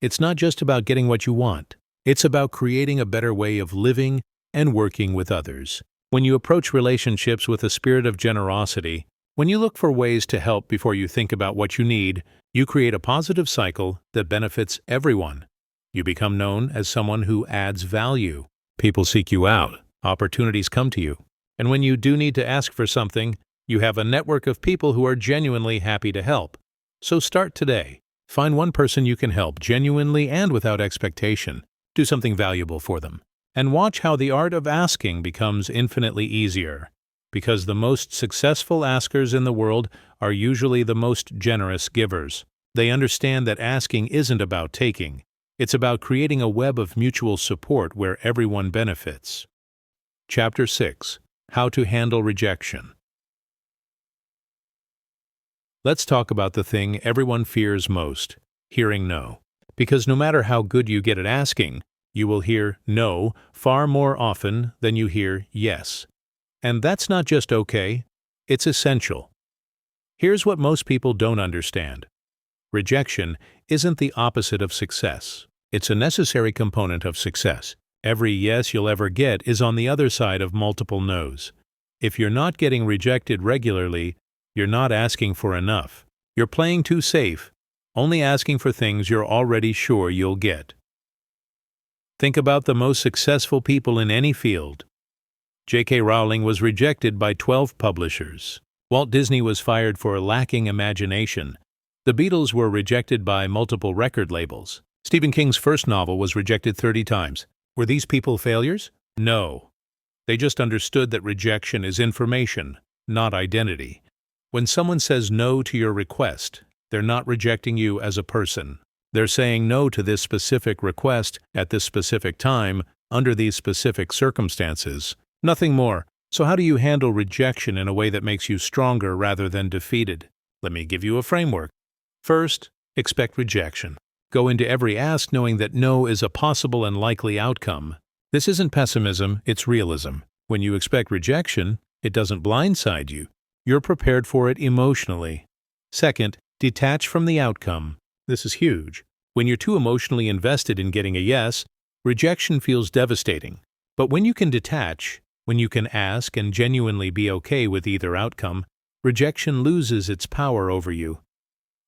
It's not just about getting what you want. It's about creating a better way of living and working with others. When you approach relationships with a spirit of generosity, when you look for ways to help before you think about what you need, you create a positive cycle that benefits everyone. You become known as someone who adds value. People seek you out. Opportunities come to you. And when you do need to ask for something, you have a network of people who are genuinely happy to help. So start today. Find one person you can help genuinely and without expectation. Do something valuable for them. And watch how the art of asking becomes infinitely easier. Because the most successful askers in the world are usually the most generous givers. They understand that asking isn't about taking. It's about creating a web of mutual support where everyone benefits. Chapter 6. How to Handle Rejection. Let's talk about the thing everyone fears most, hearing no. Because no matter how good you get at asking, you will hear no far more often than you hear yes. And that's not just okay, it's essential. Here's what most people don't understand. Rejection isn't the opposite of success. It's a necessary component of success. Every yes you'll ever get is on the other side of multiple no's. If you're not getting rejected regularly, you're not asking for enough. You're playing too safe, only asking for things you're already sure you'll get. Think about the most successful people in any field. J.K. Rowling was rejected by 12 publishers. Walt Disney was fired for lacking imagination. The Beatles were rejected by multiple record labels. Stephen King's first novel was rejected 30 times. Were these people failures? No. They just understood that rejection is information, not identity. When someone says no to your request, they're not rejecting you as a person. They're saying no to this specific request at this specific time, under these specific circumstances. Nothing more. So how do you handle rejection in a way that makes you stronger rather than defeated? Let me give you a framework. First, expect rejection. Go into every ask knowing that no is a possible and likely outcome. This isn't pessimism, it's realism. When you expect rejection, it doesn't blindside you. You're prepared for it emotionally. Second, detach from the outcome. This is huge. When you're too emotionally invested in getting a yes, rejection feels devastating. But when you can detach, when you can ask and genuinely be okay with either outcome, rejection loses its power over you.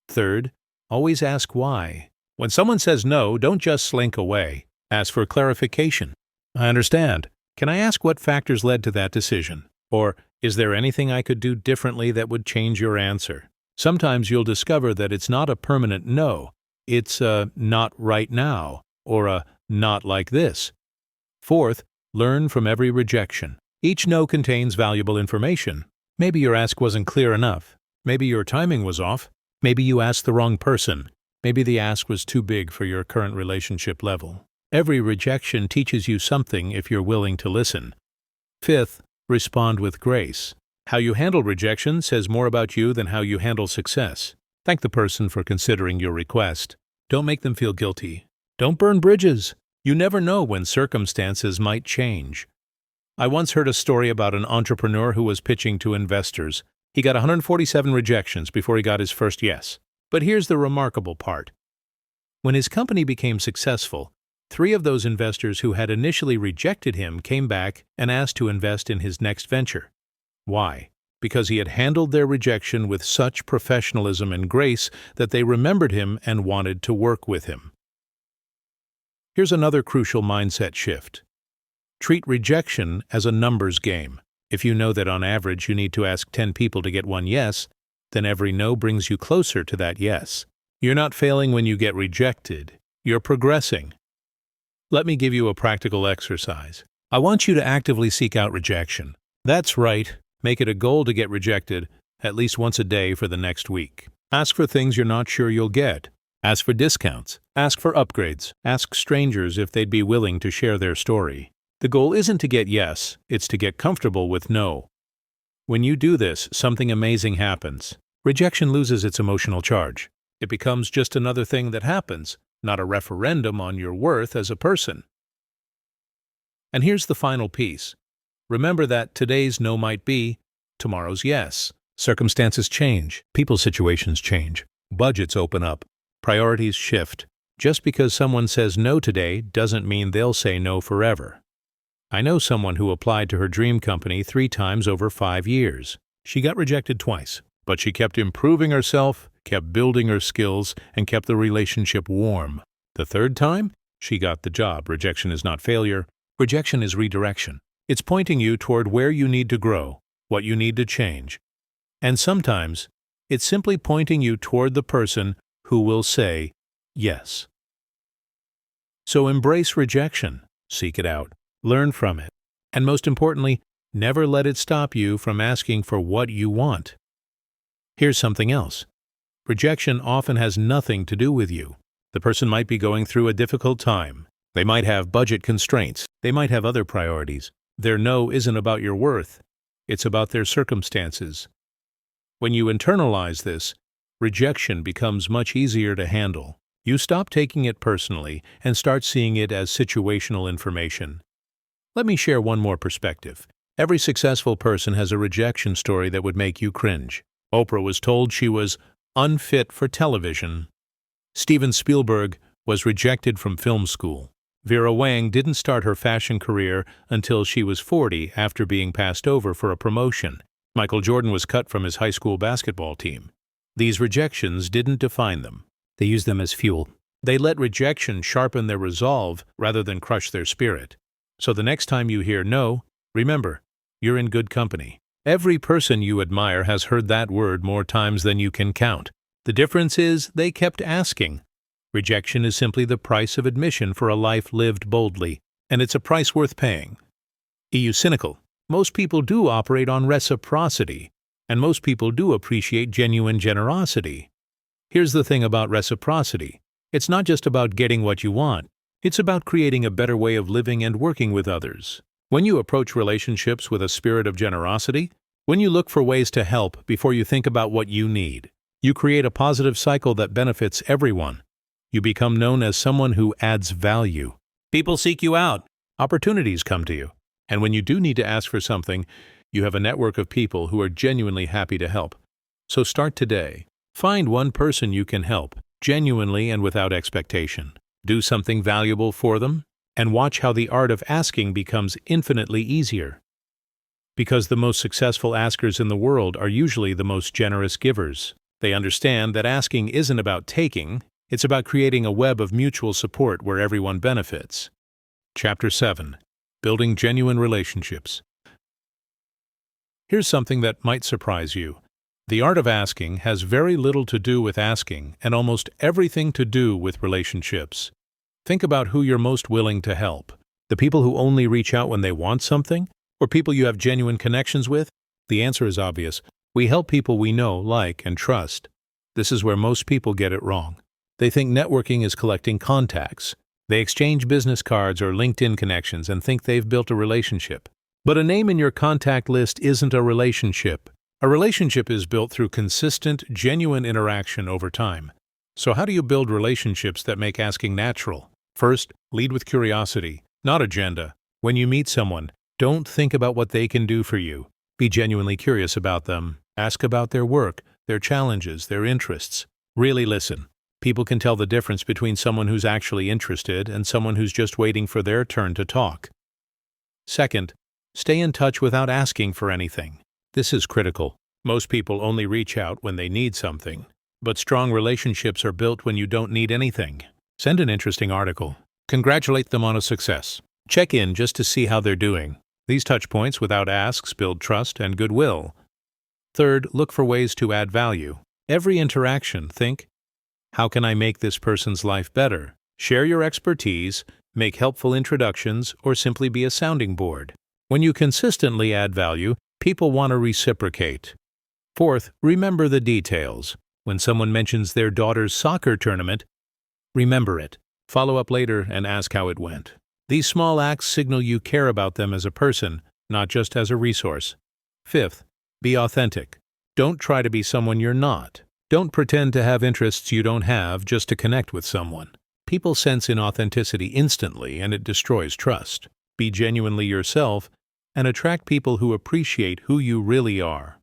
Third, always ask why. When someone says no, don't just slink away. Ask for clarification. I understand. Can I ask what factors led to that decision? Or, is there anything I could do differently that would change your answer? Sometimes you'll discover that it's not a permanent no. It's a not right now, or a not like this. Fourth, learn from every rejection. Each no contains valuable information. Maybe your ask wasn't clear enough. Maybe your timing was off. Maybe you asked the wrong person. Maybe the ask was too big for your current relationship level. Every rejection teaches you something if you're willing to listen. Fifth, respond with grace. How you handle rejection says more about you than how you handle success. Thank the person for considering your request. Don't make them feel guilty. Don't burn bridges. You never know when circumstances might change. I once heard a story about an entrepreneur who was pitching to investors. He got 147 rejections before he got his first yes. But here's the remarkable part. When his company became successful, 3 of those investors who had initially rejected him came back and asked to invest in his next venture. Why? because he had handled their rejection with such professionalism and grace that they remembered him and wanted to work with him. Here's another crucial mindset shift. Treat rejection as a numbers game. If you know that on average you need to ask 10 people to get one yes, then every no brings you closer to that yes. You're not failing when you get rejected. You're progressing. Let me give you a practical exercise. I want you to actively seek out rejection. That's right. Make it a goal to get rejected at least once a day for the next week. Ask for things you're not sure you'll get. Ask for discounts. Ask for upgrades. Ask strangers if they'd be willing to share their story. The goal isn't to get yes, it's to get comfortable with no. When you do this, something amazing happens. Rejection loses its emotional charge. It becomes just another thing that happens, not a referendum on your worth as a person. And here's the final piece. Remember that today's no might be tomorrow's yes. Circumstances change, people's situations change, budgets open up, priorities shift. Just because someone says no today doesn't mean they'll say no forever. I know someone who applied to her dream company 3 times over 5 years. She got rejected twice, but she kept improving herself, kept building her skills, and kept the relationship warm. The 3rd time, she got the job. Rejection is not failure. Rejection is redirection. It's pointing you toward where you need to grow, what you need to change. And sometimes, it's simply pointing you toward the person who will say yes. So embrace rejection, seek it out, learn from it, and most importantly, never let it stop you from asking for what you want. Here's something else. Rejection often has nothing to do with you. The person might be going through a difficult time. They might have budget constraints. They might have other priorities. Their no isn't about your worth. It's about their circumstances. When you internalize this, rejection becomes much easier to handle. You stop taking it personally and start seeing it as situational information. Let me share one more perspective. Every successful person has a rejection story that would make you cringe. Oprah was told she was unfit for television. Steven Spielberg was rejected from film school. Vera Wang didn't start her fashion career until she was 40 after being passed over for a promotion. Michael Jordan was cut from his high school basketball team. These rejections didn't define them. They used them as fuel. They let rejection sharpen their resolve rather than crush their spirit. So the next time you hear no, remember, you're in good company. Every person you admire has heard that word more times than you can count. The difference is they kept asking. Rejection is simply the price of admission for a life lived boldly, and it's a price worth paying. Cynical. Most people do operate on reciprocity, and most people do appreciate genuine generosity. Here's the thing about reciprocity. It's not just about getting what you want. It's about creating a better way of living and working with others. When you approach relationships with a spirit of generosity, when you look for ways to help before you think about what you need, you create a positive cycle that benefits everyone. You become known as someone who adds value. People seek you out. Opportunities come to you. And when you do need to ask for something, you have a network of people who are genuinely happy to help. So start today. Find one person you can help, genuinely and without expectation. Do something valuable for them, and watch how the art of asking becomes infinitely easier. Because the most successful askers in the world are usually the most generous givers. They understand that asking isn't about taking, it's about creating a web of mutual support where everyone benefits. Chapter 7. Building Genuine Relationships. Here's something that might surprise you. The art of asking has very little to do with asking and almost everything to do with relationships. Think about who you're most willing to help. The people who only reach out when they want something, or people you have genuine connections with? The answer is obvious. We help people we know, like, and trust. This is where most people get it wrong. They think networking is collecting contacts. They exchange business cards or LinkedIn connections and think they've built a relationship. But a name in your contact list isn't a relationship. A relationship is built through consistent, genuine interaction over time. So how do you build relationships that make asking natural? First, lead with curiosity, not agenda. When you meet someone, don't think about what they can do for you. Be genuinely curious about them. Ask about their work, their challenges, their interests. Really listen. People can tell the difference between someone who's actually interested and someone who's just waiting for their turn to talk. Second, stay in touch without asking for anything. This is critical. Most people only reach out when they need something, but strong relationships are built when you don't need anything. Send an interesting article. Congratulate them on a success. Check in just to see how they're doing. These touch points without asks build trust and goodwill. Third, look for ways to add value. Every interaction, think, how can I make this person's life better? Share your expertise, make helpful introductions, or simply be a sounding board. When you consistently add value, people want to reciprocate. Fourth, remember the details. When someone mentions their daughter's soccer tournament, remember it. Follow up later and ask how it went. These small acts signal you care about them as a person, not just as a resource. Fifth, be authentic. Don't try to be someone you're not. Don't pretend to have interests you don't have just to connect with someone. People sense inauthenticity instantly, and it destroys trust. Be genuinely yourself and attract people who appreciate who you really are.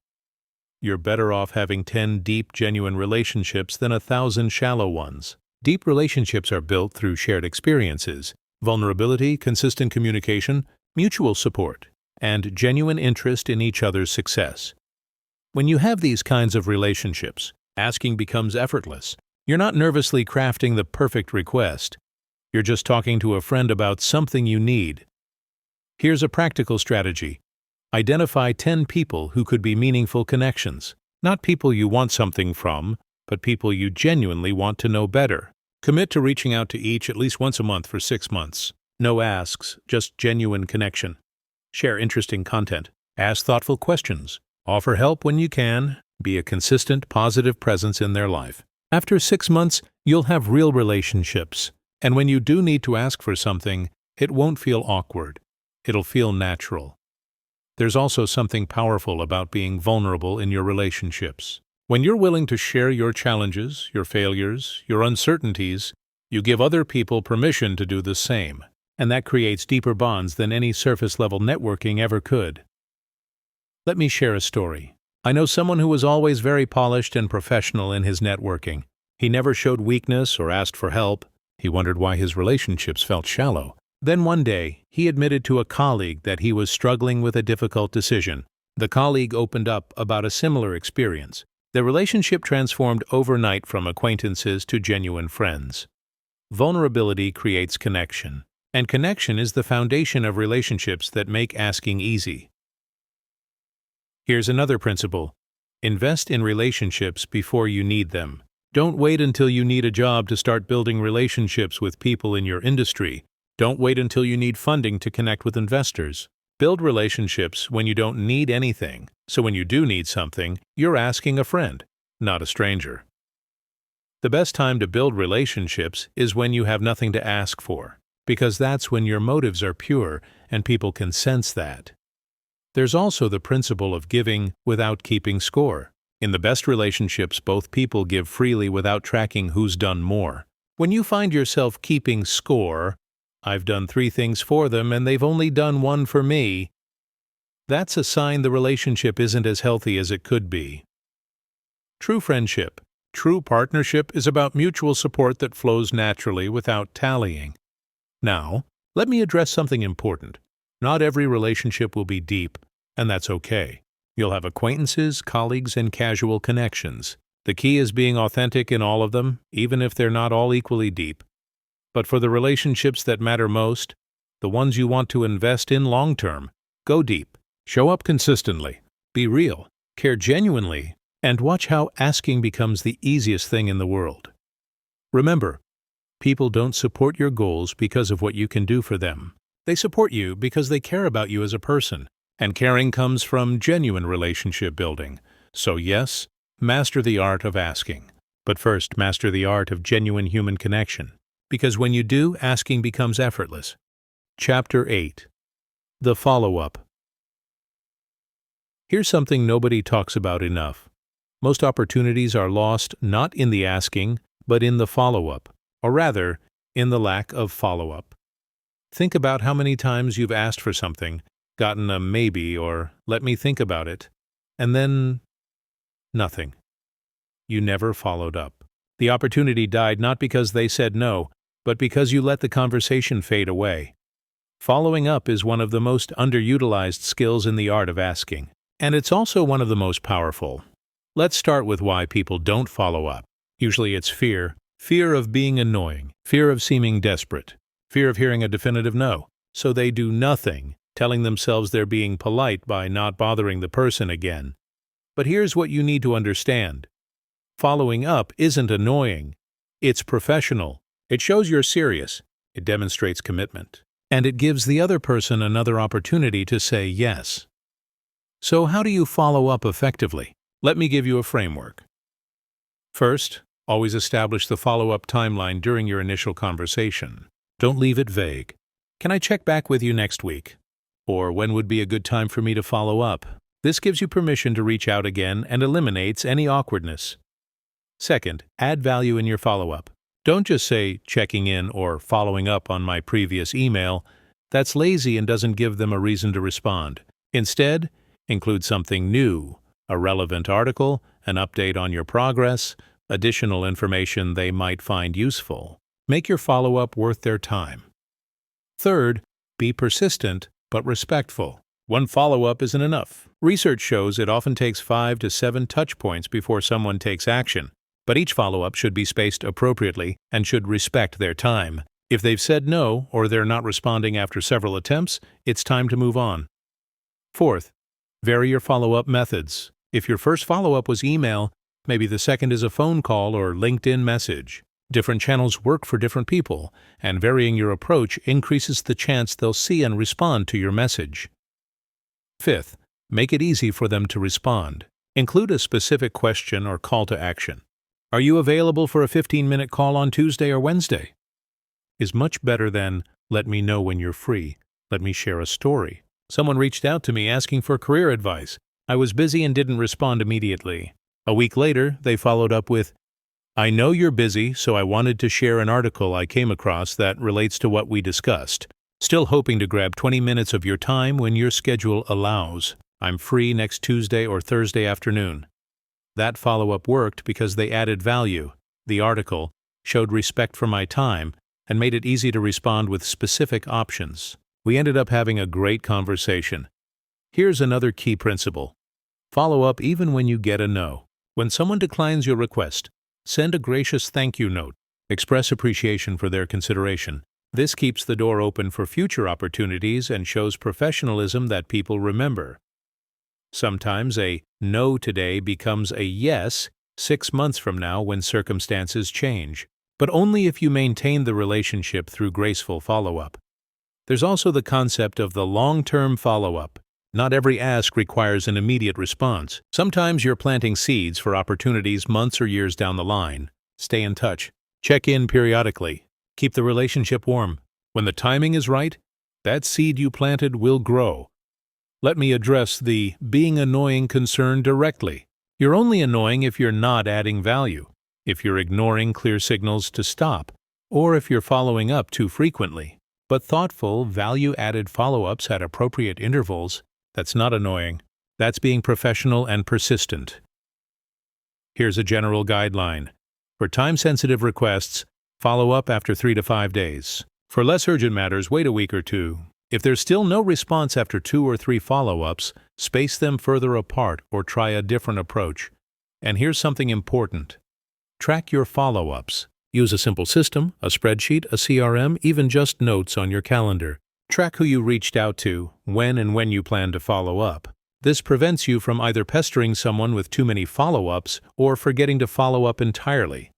You're better off having 10 deep, genuine relationships than 1,000 shallow ones. Deep relationships are built through shared experiences, vulnerability, consistent communication, mutual support, and genuine interest in each other's success. When you have these kinds of relationships, asking becomes effortless. You're not nervously crafting the perfect request. You're just talking to a friend about something you need. Here's a practical strategy. Identify 10 people who could be meaningful connections. Not people you want something from, but people you genuinely want to know better. Commit to reaching out to each at least once a month for 6 months. No asks, just genuine connection. Share interesting content. Ask thoughtful questions. Offer help when you can. Be a consistent, positive presence in their life. After 6 months, you'll have real relationships. And when you do need to ask for something, it won't feel awkward. It'll feel natural. There's also something powerful about being vulnerable in your relationships. When you're willing to share your challenges, your failures, your uncertainties, you give other people permission to do the same. And that creates deeper bonds than any surface-level networking ever could. Let me share a story. I know someone who was always very polished and professional in his networking. He never showed weakness or asked for help. He wondered why his relationships felt shallow. Then one day, he admitted to a colleague that he was struggling with a difficult decision. The colleague opened up about a similar experience. Their relationship transformed overnight from acquaintances to genuine friends. Vulnerability creates connection, and connection is the foundation of relationships that make asking easy. Here's another principle. Invest in relationships before you need them. Don't wait until you need a job to start building relationships with people in your industry. Don't wait until you need funding to connect with investors. Build relationships when you don't need anything, so when you do need something, you're asking a friend, not a stranger. The best time to build relationships is when you have nothing to ask for, because that's when your motives are pure and people can sense that. There's also the principle of giving without keeping score. In the best relationships, both people give freely without tracking who's done more. When you find yourself keeping score, I've done 3 things for them and they've only done 1 for me, that's a sign the relationship isn't as healthy as it could be. True friendship, true partnership is about mutual support that flows naturally without tallying. Now, let me address something important. Not every relationship will be deep, and that's okay. You'll have acquaintances, colleagues, and casual connections. The key is being authentic in all of them, even if they're not all equally deep. But for the relationships that matter most, the ones you want to invest in long-term, go deep. Show up consistently. Be real. Care genuinely. And watch how asking becomes the easiest thing in the world. Remember, people don't support your goals because of what you can do for them. They support you because they care about you as a person, and caring comes from genuine relationship building. So yes, master the art of asking. But first, master the art of genuine human connection. Because when you do, asking becomes effortless. Chapter 8. The Follow-Up. Here's something nobody talks about enough. Most opportunities are lost not in the asking, but in the follow-up, or rather, in the lack of follow-up. Think about how many times you've asked for something, gotten a maybe or let me think about it, and then nothing. You never followed up. The opportunity died not because they said no, but because you let the conversation fade away. Following up is one of the most underutilized skills in the art of asking. And it's also one of the most powerful. Let's start with why people don't follow up. Usually it's fear. Fear of being annoying, fear of seeming desperate, fear of hearing a definitive no. So they do nothing, telling themselves they're being polite by not bothering the person again. But here's what you need to understand. Following up isn't annoying. It's professional. It shows you're serious. It demonstrates commitment. And it gives the other person another opportunity to say yes. So how do you follow up effectively? Let me give you a framework. First, always establish the follow-up timeline during your initial conversation. Don't leave it vague. Can I check back with you next week? Or when would be a good time for me to follow up? This gives you permission to reach out again and eliminates any awkwardness. Second, add value in your follow-up. Don't just say checking in or following up on my previous email. That's lazy and doesn't give them a reason to respond. Instead, include something new, a relevant article, an update on your progress, additional information they might find useful. Make your follow-up worth their time. Third, be persistent but respectful. One follow-up isn't enough. Research shows it often takes 5 to 7 touch points before someone takes action, but each follow-up should be spaced appropriately and should respect their time. If they've said no or they're not responding after several attempts, it's time to move on. Fourth, vary your follow-up methods. If your first follow-up was email, maybe the second is a phone call or LinkedIn message. Different channels work for different people, and varying your approach increases the chance they'll see and respond to your message. Fifth, make it easy for them to respond. Include a specific question or call to action. Are you available for a 15-minute call on Tuesday or Wednesday? Is much better than, let me know when you're free. Let me share a story. Someone reached out to me asking for career advice. I was busy and didn't respond immediately. A week later, they followed up with, I know you're busy, so I wanted to share an article I came across that relates to what we discussed. Still hoping to grab 20 minutes of your time when your schedule allows. I'm free next Tuesday or Thursday afternoon. That follow-up worked because they added value. The article showed respect for my time and made it easy to respond with specific options. We ended up having a great conversation. Here's another key principle. Follow up even when you get a no. When someone declines your request, send a gracious thank you note. Express appreciation for their consideration. This keeps the door open for future opportunities and shows professionalism that people remember. Sometimes a no today becomes a yes 6 months from now when circumstances change, but only if you maintain the relationship through graceful follow-up. There's also the concept of the long-term follow-up. Not every ask requires an immediate response. Sometimes you're planting seeds for opportunities months or years down the line. Stay in touch. Check in periodically. Keep the relationship warm. When the timing is right, that seed you planted will grow. Let me address the being annoying concern directly. You're only annoying if you're not adding value, if you're ignoring clear signals to stop, or if you're following up too frequently. But thoughtful, value-added follow-ups at appropriate intervals, that's not annoying. That's being professional and persistent. Here's a general guideline. For time-sensitive requests, follow up after 3 to 5 days. For less urgent matters, wait a week or two. If there's still no response after 2 or 3 follow-ups, space them further apart or try a different approach. And here's something important. Track your follow-ups. Use a simple system, a spreadsheet, a CRM, even just notes on your calendar. Track who you reached out to, when and when you plan to follow up. This prevents you from either pestering someone with too many follow-ups or forgetting to follow up entirely.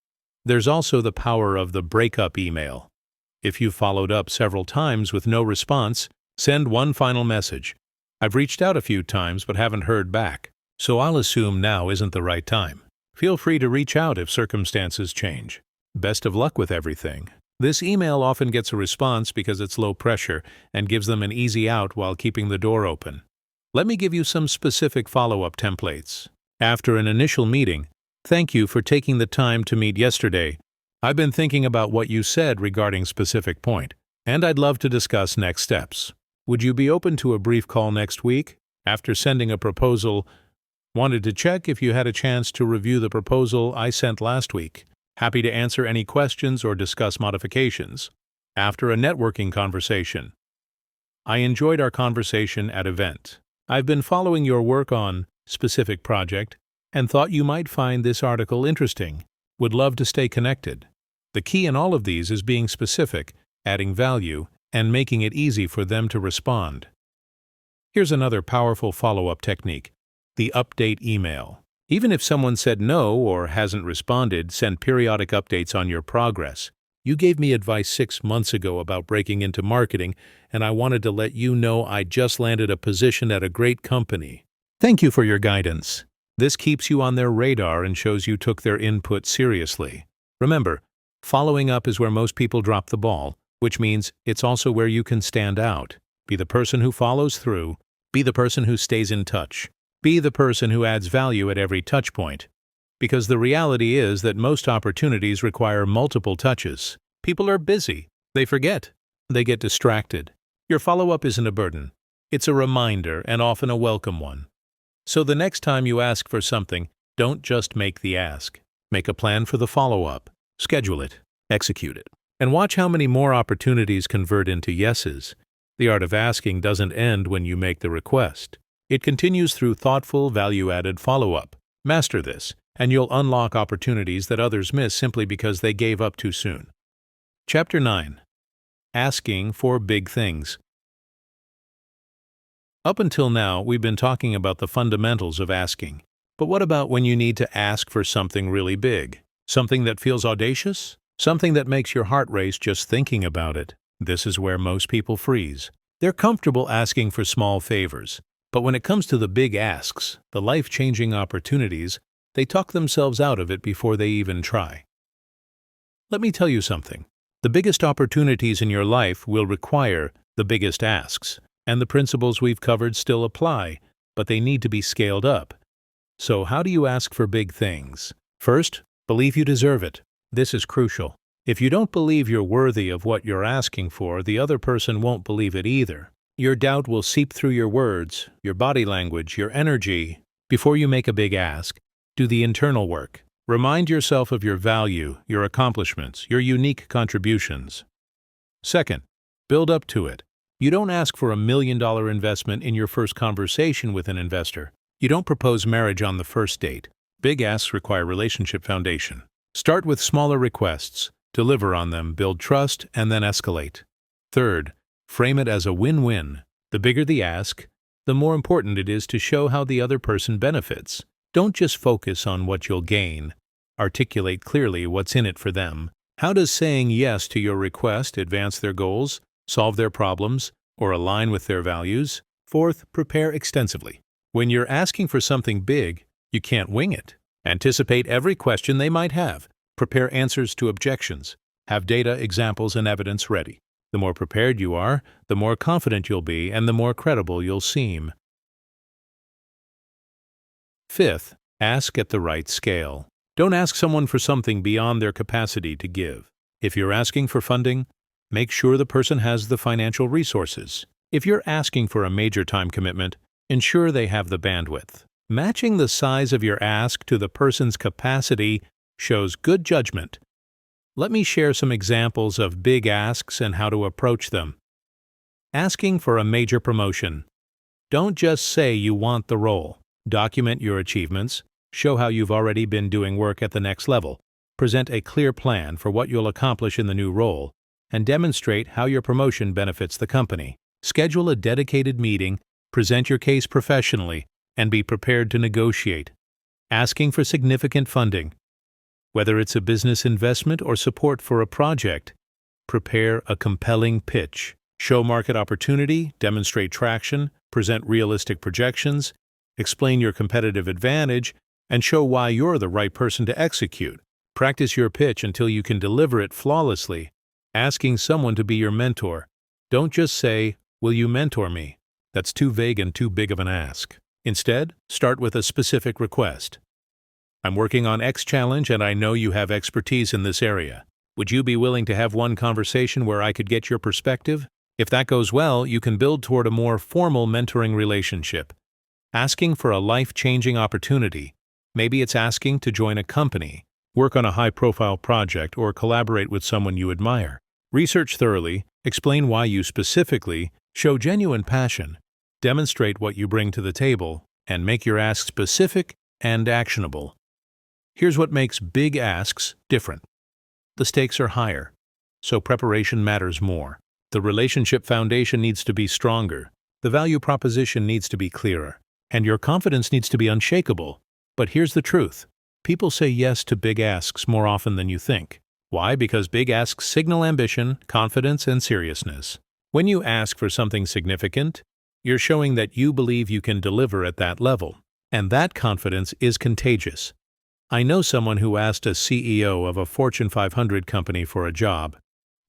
There's also the power of the breakup email. If you've followed up several times with no response, send one final message. I've reached out a few times but haven't heard back, so I'll assume now isn't the right time. Feel free to reach out if circumstances change. Best of luck with everything. This email often gets a response because it's low pressure and gives them an easy out while keeping the door open. Let me give you some specific follow-up templates. After an initial meeting, thank you for taking the time to meet yesterday. I've been thinking about what you said regarding specific point, and I'd love to discuss next steps. Would you be open to a brief call next week? After sending a proposal, wanted to check if you had a chance to review the proposal I sent last week. Happy to answer any questions or discuss modifications. After a networking conversation. I enjoyed our conversation at event. I've been following your work on specific project and thought you might find this article interesting. Would love to stay connected. The key in all of these is being specific, adding value, and making it easy for them to respond. Here's another powerful follow-up technique: the update email. Even if someone said no or hasn't responded, send periodic updates on your progress. You gave me advice 6 months ago about breaking into marketing, and I wanted to let you know I just landed a position at a great company. Thank you for your guidance. This keeps you on their radar and shows you took their input seriously. Remember, following up is where most people drop the ball, which means it's also where you can stand out. Be the person who follows through. Be the person who stays in touch. Be the person who adds value at every touch point. Because the reality is that most opportunities require multiple touches. People are busy. They forget. They get distracted. Your follow-up isn't a burden. It's a reminder, and often a welcome one. So the next time you ask for something, don't just make the ask. Make a plan for the follow-up. Schedule it. Execute it. And watch how many more opportunities convert into yeses. The art of asking doesn't end when you make the request. It continues through thoughtful, value-added follow-up. Master this, and you'll unlock opportunities that others miss simply because they gave up too soon. Chapter 9. Asking for Big Things. Up until now, we've been talking about the fundamentals of asking. But what about when you need to ask for something really big? Something that feels audacious? Something that makes your heart race just thinking about it? This is where most people freeze. They're comfortable asking for small favors. But when it comes to the big asks, the life-changing opportunities, they talk themselves out of it before they even try. Let me tell you something. The biggest opportunities in your life will require the biggest asks, and the principles we've covered still apply, but they need to be scaled up. So how do you ask for big things? First, believe you deserve it. This is crucial. If you don't believe you're worthy of what you're asking for, the other person won't believe it either. Your doubt will seep through your words, your body language, your energy. Before you make a big ask, do the internal work. Remind yourself of your value, your accomplishments, your unique contributions. Second, build up to it. You don't ask for $1 million investment in your first conversation with an investor. You don't propose marriage on the first date. Big asks require relationship foundation. Start with smaller requests, deliver on them, build trust, and then escalate. Third, frame it as a win-win. The bigger the ask, the more important it is to show how the other person benefits. Don't just focus on what you'll gain. Articulate clearly what's in it for them. How does saying yes to your request advance their goals, solve their problems, or align with their values? Fourth, prepare extensively. When you're asking for something big, you can't wing it. Anticipate every question they might have. Prepare answers to objections. Have data, examples, and evidence ready. The more prepared you are, the more confident you'll be, and the more credible you'll seem. Fifth, ask at the right scale. Don't ask someone for something beyond their capacity to give. If you're asking for funding, make sure the person has the financial resources. If you're asking for a major time commitment, ensure they have the bandwidth. Matching the size of your ask to the person's capacity shows good judgment. Let me share some examples of big asks and how to approach them. Asking for a major promotion. Don't just say you want the role. Document your achievements. Show how you've already been doing work at the next level. Present a clear plan for what you'll accomplish in the new role, and demonstrate how your promotion benefits the company. Schedule a dedicated meeting, present your case professionally, and be prepared to negotiate. Asking for significant funding. Whether it's a business investment or support for a project, prepare a compelling pitch. Show market opportunity, demonstrate traction, present realistic projections, explain your competitive advantage, and show why you're the right person to execute. Practice your pitch until you can deliver it flawlessly. Asking someone to be your mentor. Don't just say, "Will you mentor me?" That's too vague and too big of an ask. Instead, start with a specific request. I'm working on X challenge and I know you have expertise in this area. Would you be willing to have one conversation where I could get your perspective? If that goes well, you can build toward a more formal mentoring relationship. Asking for a life-changing opportunity. Maybe it's asking to join a company, work on a high-profile project, or collaborate with someone you admire. Research thoroughly, explain why you specifically, show genuine passion. Demonstrate what you bring to the table and make your ask specific and actionable. Here's what makes big asks different. The stakes are higher, so preparation matters more. The relationship foundation needs to be stronger. The value proposition needs to be clearer. And your confidence needs to be unshakable. But here's the truth. People say yes to big asks more often than you think. Why? Because big asks signal ambition, confidence, and seriousness. When you ask for something significant, you're showing that you believe you can deliver at that level. And that confidence is contagious. I know someone who asked a CEO of a Fortune 500 company for a job.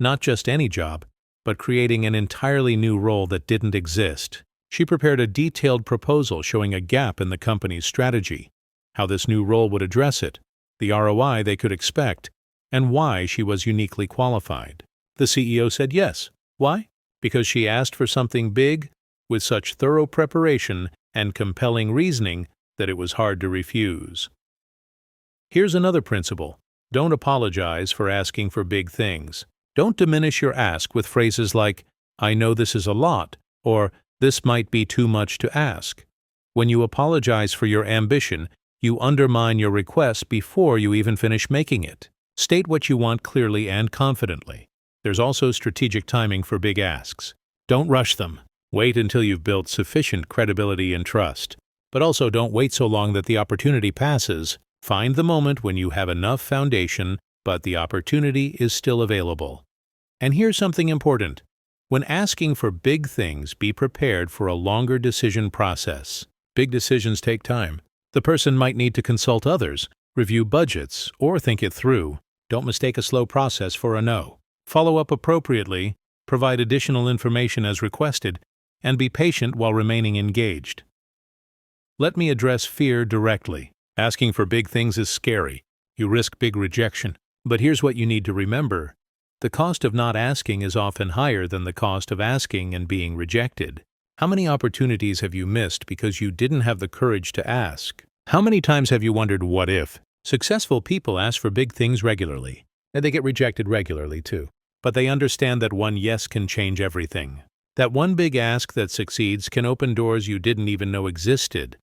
Not just any job, but creating an entirely new role that didn't exist. She prepared a detailed proposal showing a gap in the company's strategy, how this new role would address it, the ROI they could expect, and why she was uniquely qualified. The CEO said yes. Why? Because she asked for something big, with such thorough preparation and compelling reasoning that it was hard to refuse. Here's another principle. Don't apologize for asking for big things. Don't diminish your ask with phrases like, "I know this is a lot," or "This might be too much to ask." When you apologize for your ambition, you undermine your request before you even finish making it. State what you want clearly and confidently. There's also strategic timing for big asks. Don't rush them. Wait until you've built sufficient credibility and trust. But also don't wait so long that the opportunity passes. Find the moment when you have enough foundation, but the opportunity is still available. And here's something important. When asking for big things, be prepared for a longer decision process. Big decisions take time. The person might need to consult others, review budgets, or think it through. Don't mistake a slow process for a no. Follow up appropriately, provide additional information as requested, and be patient while remaining engaged. Let me address fear directly. Asking for big things is scary. You risk big rejection. But here's what you need to remember. The cost of not asking is often higher than the cost of asking and being rejected. How many opportunities have you missed because you didn't have the courage to ask? How many times have you wondered, what if? Successful people ask for big things regularly, and they get rejected regularly too. But they understand that one yes can change everything. That one big ask that succeeds can open doors you didn't even know existed.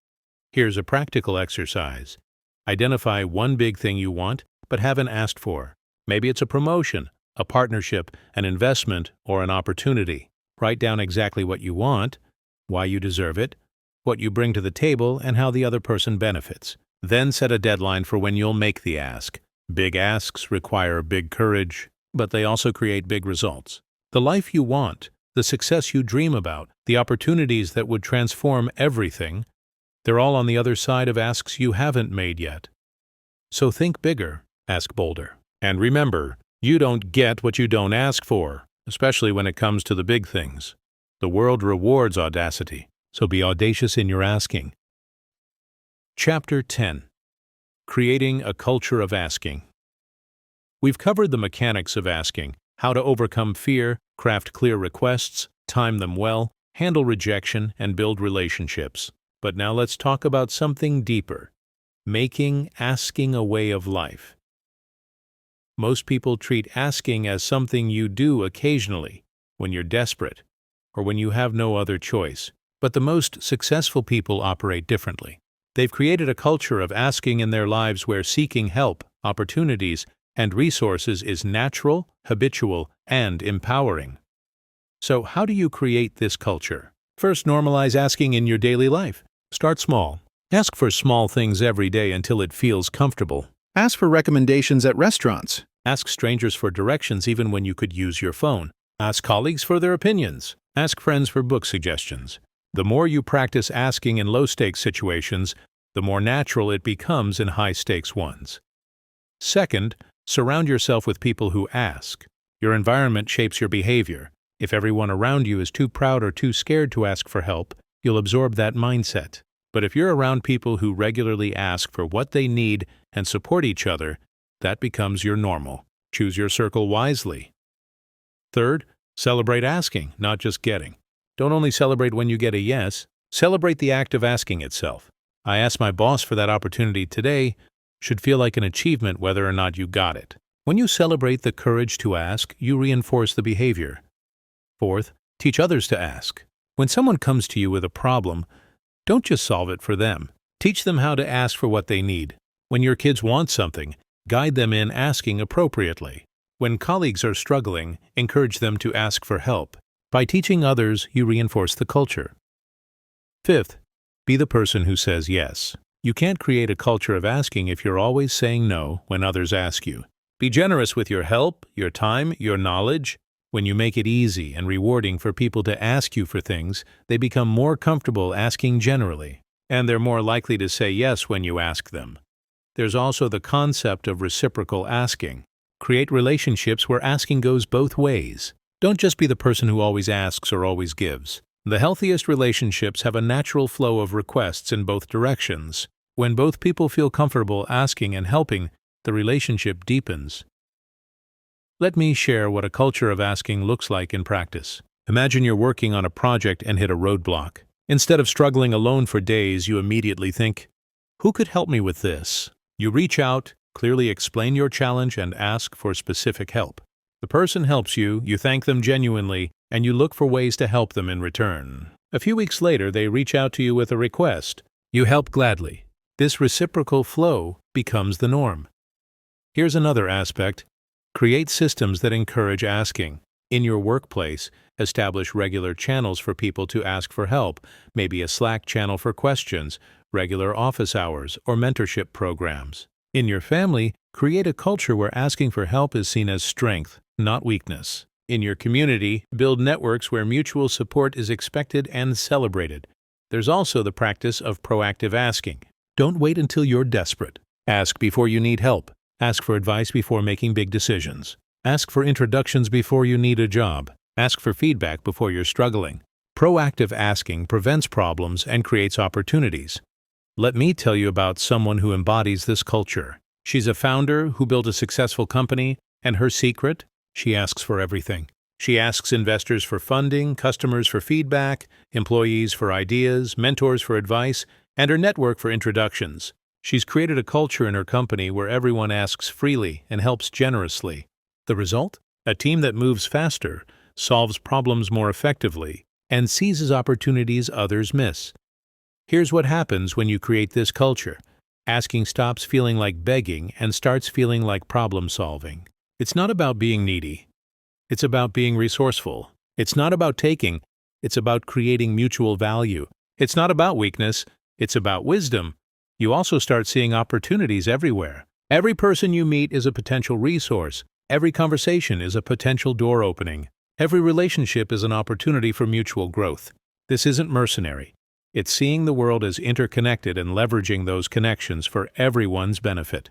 Here's a practical exercise. Identify one big thing you want, but haven't asked for. Maybe it's a promotion, a partnership, an investment, or an opportunity. Write down exactly what you want, why you deserve it, what you bring to the table, and how the other person benefits. Then set a deadline for when you'll make the ask. Big asks require big courage, but they also create big results. The life you want, the success you dream about, the opportunities that would transform everything, they're all on the other side of asks you haven't made yet. So think bigger, ask bolder. And remember, you don't get what you don't ask for, especially when it comes to the big things. The world rewards audacity, so be audacious in your asking. Chapter 10. Creating a Culture of Asking. We've covered the mechanics of asking, how to overcome fear, craft clear requests, time them well, handle rejection, and build relationships. But now let's talk about something deeper. Making asking a way of life. Most people treat asking as something you do occasionally, when you're desperate, or when you have no other choice. But the most successful people operate differently. They've created a culture of asking in their lives where seeking help, opportunities, and resources is natural, habitual, and empowering. So how do you create this culture? First, normalize asking in your daily life. Start small. Ask for small things every day until it feels comfortable. Ask for recommendations at restaurants. Ask strangers for directions even when you could use your phone. Ask colleagues for their opinions. Ask friends for book suggestions. The more you practice asking in low-stakes situations, the more natural it becomes in high-stakes ones. Second, surround yourself with people who ask. Your environment shapes your behavior. If everyone around you is too proud or too scared to ask for help, you'll absorb that mindset. But if you're around people who regularly ask for what they need and support each other, that becomes your normal. Choose your circle wisely. Third, celebrate asking, not just getting. Don't only celebrate when you get a yes, celebrate the act of asking itself. I asked my boss for that opportunity today should feel like an achievement whether or not you got it. When you celebrate the courage to ask, you reinforce the behavior. Fourth, teach others to ask. When someone comes to you with a problem, don't just solve it for them. Teach them how to ask for what they need. When your kids want something, guide them in asking appropriately. When colleagues are struggling, encourage them to ask for help. By teaching others, you reinforce the culture. Fifth, be the person who says yes. You can't create a culture of asking if you're always saying no when others ask you. Be generous with your help, your time, your knowledge. When you make it easy and rewarding for people to ask you for things, they become more comfortable asking generally, and they're more likely to say yes when you ask them. There's also the concept of reciprocal asking. Create relationships where asking goes both ways. Don't just be the person who always asks or always gives. The healthiest relationships have a natural flow of requests in both directions. When both people feel comfortable asking and helping, the relationship deepens. Let me share what a culture of asking looks like in practice. Imagine you're working on a project and hit a roadblock. Instead of struggling alone for days, you immediately think, "Who could help me with this?" You reach out, clearly explain your challenge, and ask for specific help. The person helps you, you thank them genuinely, and you look for ways to help them in return. A few weeks later, they reach out to you with a request. You help gladly. This reciprocal flow becomes the norm. Here's another aspect. Create systems that encourage asking. In your workplace, establish regular channels for people to ask for help, maybe a Slack channel for questions, regular office hours, or mentorship programs. In your family, create a culture where asking for help is seen as strength, not weakness. In your community, build networks where mutual support is expected and celebrated. There's also the practice of proactive asking. Don't wait until you're desperate. Ask before you need help. Ask for advice before making big decisions. Ask for introductions before you need a job. Ask for feedback before you're struggling. Proactive asking prevents problems and creates opportunities. Let me tell you about someone who embodies this culture. She's a founder who built a successful company, and her secret? She asks for everything. She asks investors for funding, customers for feedback, employees for ideas, mentors for advice, and her network for introductions. She's created a culture in her company where everyone asks freely and helps generously. The result? A team that moves faster, solves problems more effectively, and seizes opportunities others miss. Here's what happens when you create this culture. Asking stops feeling like begging and starts feeling like problem solving. It's not about being needy. It's about being resourceful. It's not about taking. It's about creating mutual value. It's not about weakness. It's about wisdom. You also start seeing opportunities everywhere. Every person you meet is a potential resource. Every conversation is a potential door opening. Every relationship is an opportunity for mutual growth. This isn't mercenary. It's seeing the world as interconnected and leveraging those connections for everyone's benefit.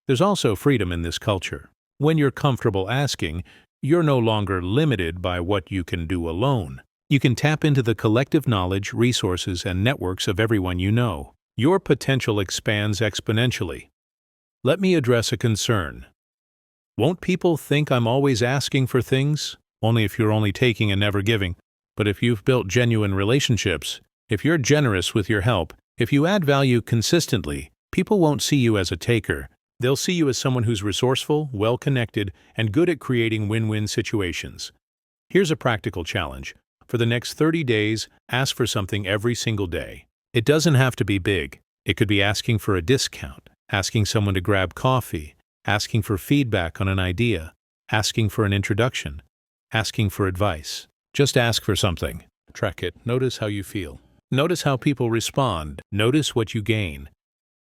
There's also freedom in this culture. When you're comfortable asking, you're no longer limited by what you can do alone. You can tap into the collective knowledge, resources, and networks of everyone you know. Your potential expands exponentially. Let me address a concern. Won't people think I'm always asking for things? Only if you're only taking and never giving. But if you've built genuine relationships, if you're generous with your help, if you add value consistently, people won't see you as a taker. They'll see you as someone who's resourceful, well-connected, and good at creating win-win situations. Here's a practical challenge. For the next 30 days, ask for something every single day. It doesn't have to be big. It could be asking for a discount, asking someone to grab coffee, asking for feedback on an idea, asking for an introduction, asking for advice. Just ask for something. Track it. Notice how you feel. Notice how people respond. Notice what you gain.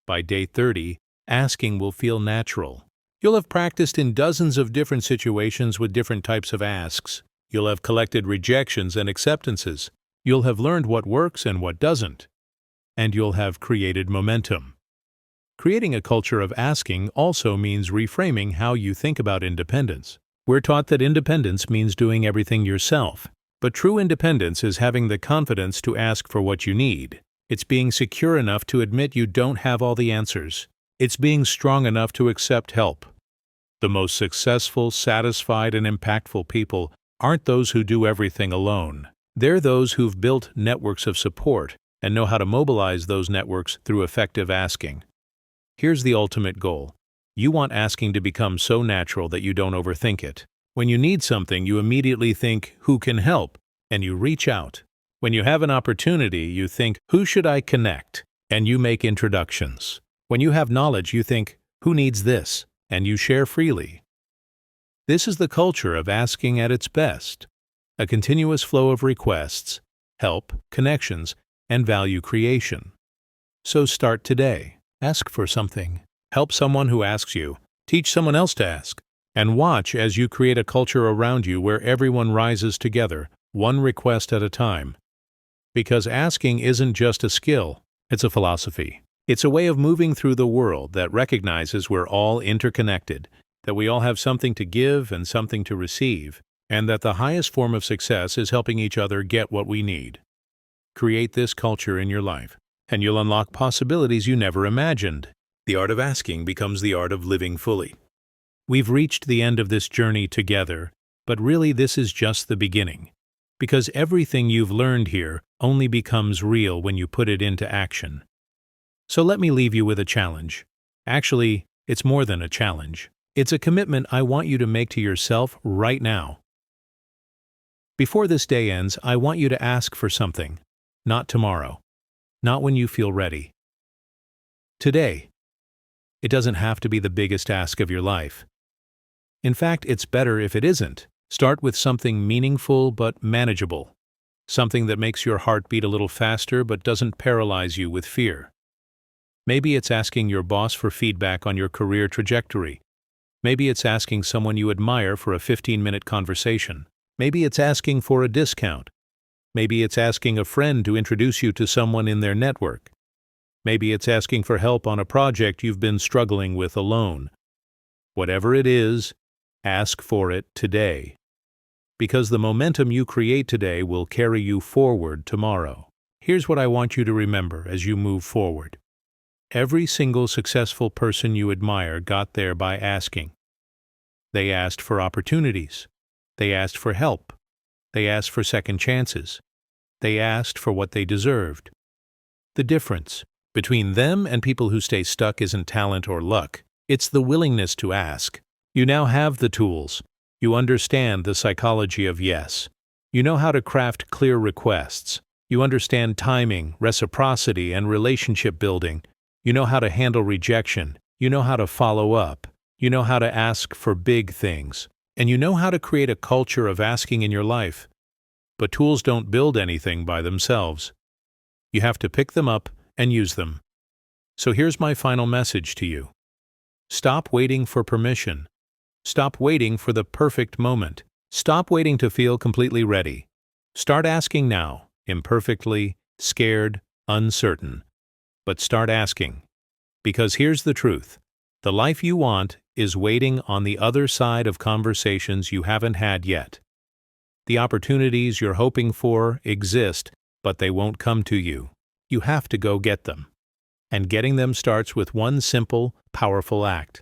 By day 30, asking will feel natural. You'll have practiced in dozens of different situations with different types of asks. You'll have collected rejections and acceptances. You'll have learned what works and what doesn't. And you'll have created momentum. Creating a culture of asking also means reframing how you think about independence. We're taught that independence means doing everything yourself. But true independence is having the confidence to ask for what you need. It's being secure enough to admit you don't have all the answers. It's being strong enough to accept help. The most successful, satisfied, and impactful people aren't those who do everything alone. They're those who've built networks of support and know how to mobilize those networks through effective asking. Here's the ultimate goal. You want asking to become so natural that you don't overthink it. When you need something, you immediately think, "Who can help?" and you reach out. When you have an opportunity, you think, who should I connect? And you make introductions. When you have knowledge, you think, who needs this? And you share freely. This is the culture of asking at its best. A continuous flow of requests, help, connections, and value creation. So start today. Ask for something. Help someone who asks you. Teach someone else to ask. And watch as you create a culture around you where everyone rises together, one request at a time. Because asking isn't just a skill, it's a philosophy. It's a way of moving through the world that recognizes we're all interconnected, that we all have something to give and something to receive, and that the highest form of success is helping each other get what we need. Create this culture in your life, and you'll unlock possibilities you never imagined. The art of asking becomes the art of living fully. We've reached the end of this journey together, but really this is just the beginning. Because everything you've learned here only becomes real when you put it into action. So let me leave you with a challenge. Actually, it's more than a challenge. It's a commitment I want you to make to yourself right now. Before this day ends, I want you to ask for something. Not tomorrow. Not when you feel ready. Today. It doesn't have to be the biggest ask of your life. In fact, it's better if it isn't. Start with something meaningful but manageable. Something that makes your heart beat a little faster but doesn't paralyze you with fear. Maybe it's asking your boss for feedback on your career trajectory. Maybe it's asking someone you admire for a 15-minute conversation. Maybe it's asking for a discount. Maybe it's asking a friend to introduce you to someone in their network. Maybe it's asking for help on a project you've been struggling with alone. Whatever it is, ask for it today. Because the momentum you create today will carry you forward tomorrow. Here's what I want you to remember as you move forward. Every single successful person you admire got there by asking. They asked for opportunities. They asked for help. They asked for second chances. They asked for what they deserved. The difference between them and people who stay stuck isn't talent or luck. It's the willingness to ask. You now have the tools. You understand the psychology of yes. You know how to craft clear requests. You understand timing, reciprocity, and relationship building. You know how to handle rejection. You know how to follow up. You know how to ask for big things. And you know how to create a culture of asking in your life. But tools don't build anything by themselves. You have to pick them up and use them. So here's my final message to you. Stop waiting for permission. Stop waiting for the perfect moment. Stop waiting to feel completely ready. Start asking now, imperfectly, scared, uncertain. But start asking. Because here's the truth. The life you want is waiting on the other side of conversations you haven't had yet. The opportunities you're hoping for exist, but they won't come to you. You have to go get them. And getting them starts with one simple, powerful act.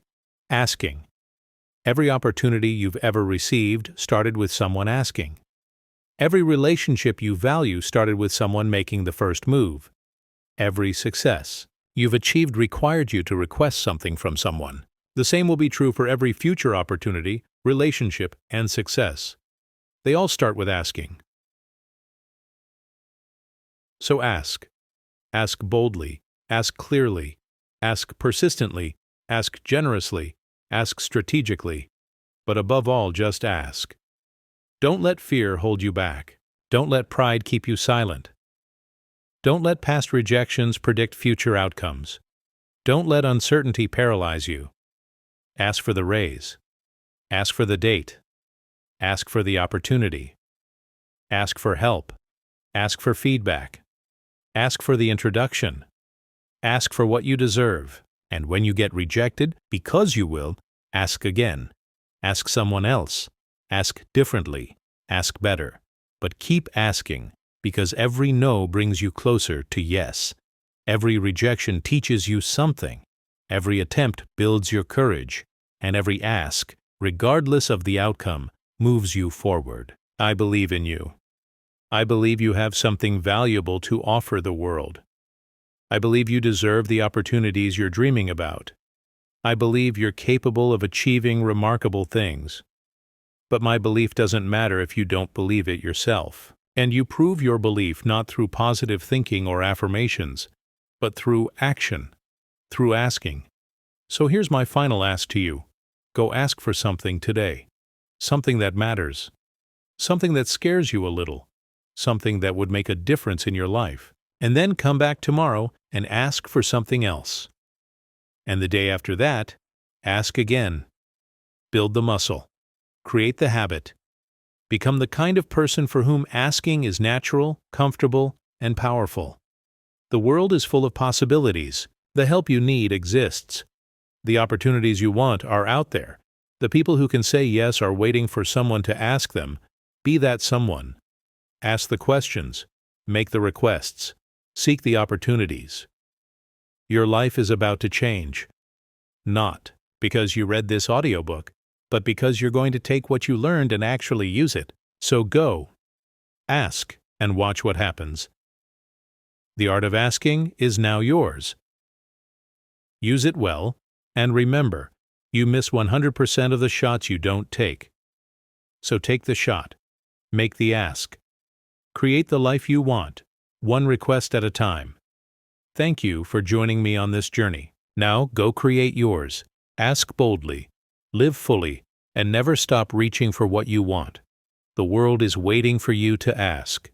Asking. Every opportunity you've ever received started with someone asking. Every relationship you value started with someone making the first move. Every success you've achieved required you to request something from someone. The same will be true for every future opportunity, relationship, and success. They all start with asking. So ask. Ask boldly. Ask clearly. Ask persistently. Ask generously. Ask strategically. But above all, just ask. Don't let fear hold you back. Don't let pride keep you silent. Don't let past rejections predict future outcomes. Don't let uncertainty paralyze you. Ask for the raise. Ask for the date. Ask for the opportunity. Ask for help. Ask for feedback. Ask for the introduction. Ask for what you deserve. And when you get rejected, because you will, ask again. Ask someone else. Ask differently. Ask better. But keep asking, because every no brings you closer to yes. Every rejection teaches you something. Every attempt builds your courage. And every ask, regardless of the outcome, moves you forward. I believe in you. I believe you have something valuable to offer the world. I believe you deserve the opportunities you're dreaming about. I believe you're capable of achieving remarkable things. But my belief doesn't matter if you don't believe it yourself. And you prove your belief not through positive thinking or affirmations, but through action, through asking. So here's my final ask to you. Go ask for something today. Something that matters. Something that scares you a little. Something that would make a difference in your life. And then come back tomorrow and ask for something else. And the day after that, ask again. Build the muscle. Create the habit. Become the kind of person for whom asking is natural, comfortable, and powerful. The world is full of possibilities. The help you need exists. The opportunities you want are out there. The people who can say yes are waiting for someone to ask them. Be that someone. Ask the questions. Make the requests. Seek the opportunities. Your life is about to change. Not because you read this audiobook, but because you're going to take what you learned and actually use it. So go, ask, and watch what happens. The art of asking is now yours. Use it well, and remember, you miss 100% of the shots you don't take. So take the shot. Make the ask. Create the life you want, one request at a time. Thank you for joining me on this journey. Now go create yours. Ask boldly. Live fully, and never stop reaching for what you want. The world is waiting for you to ask.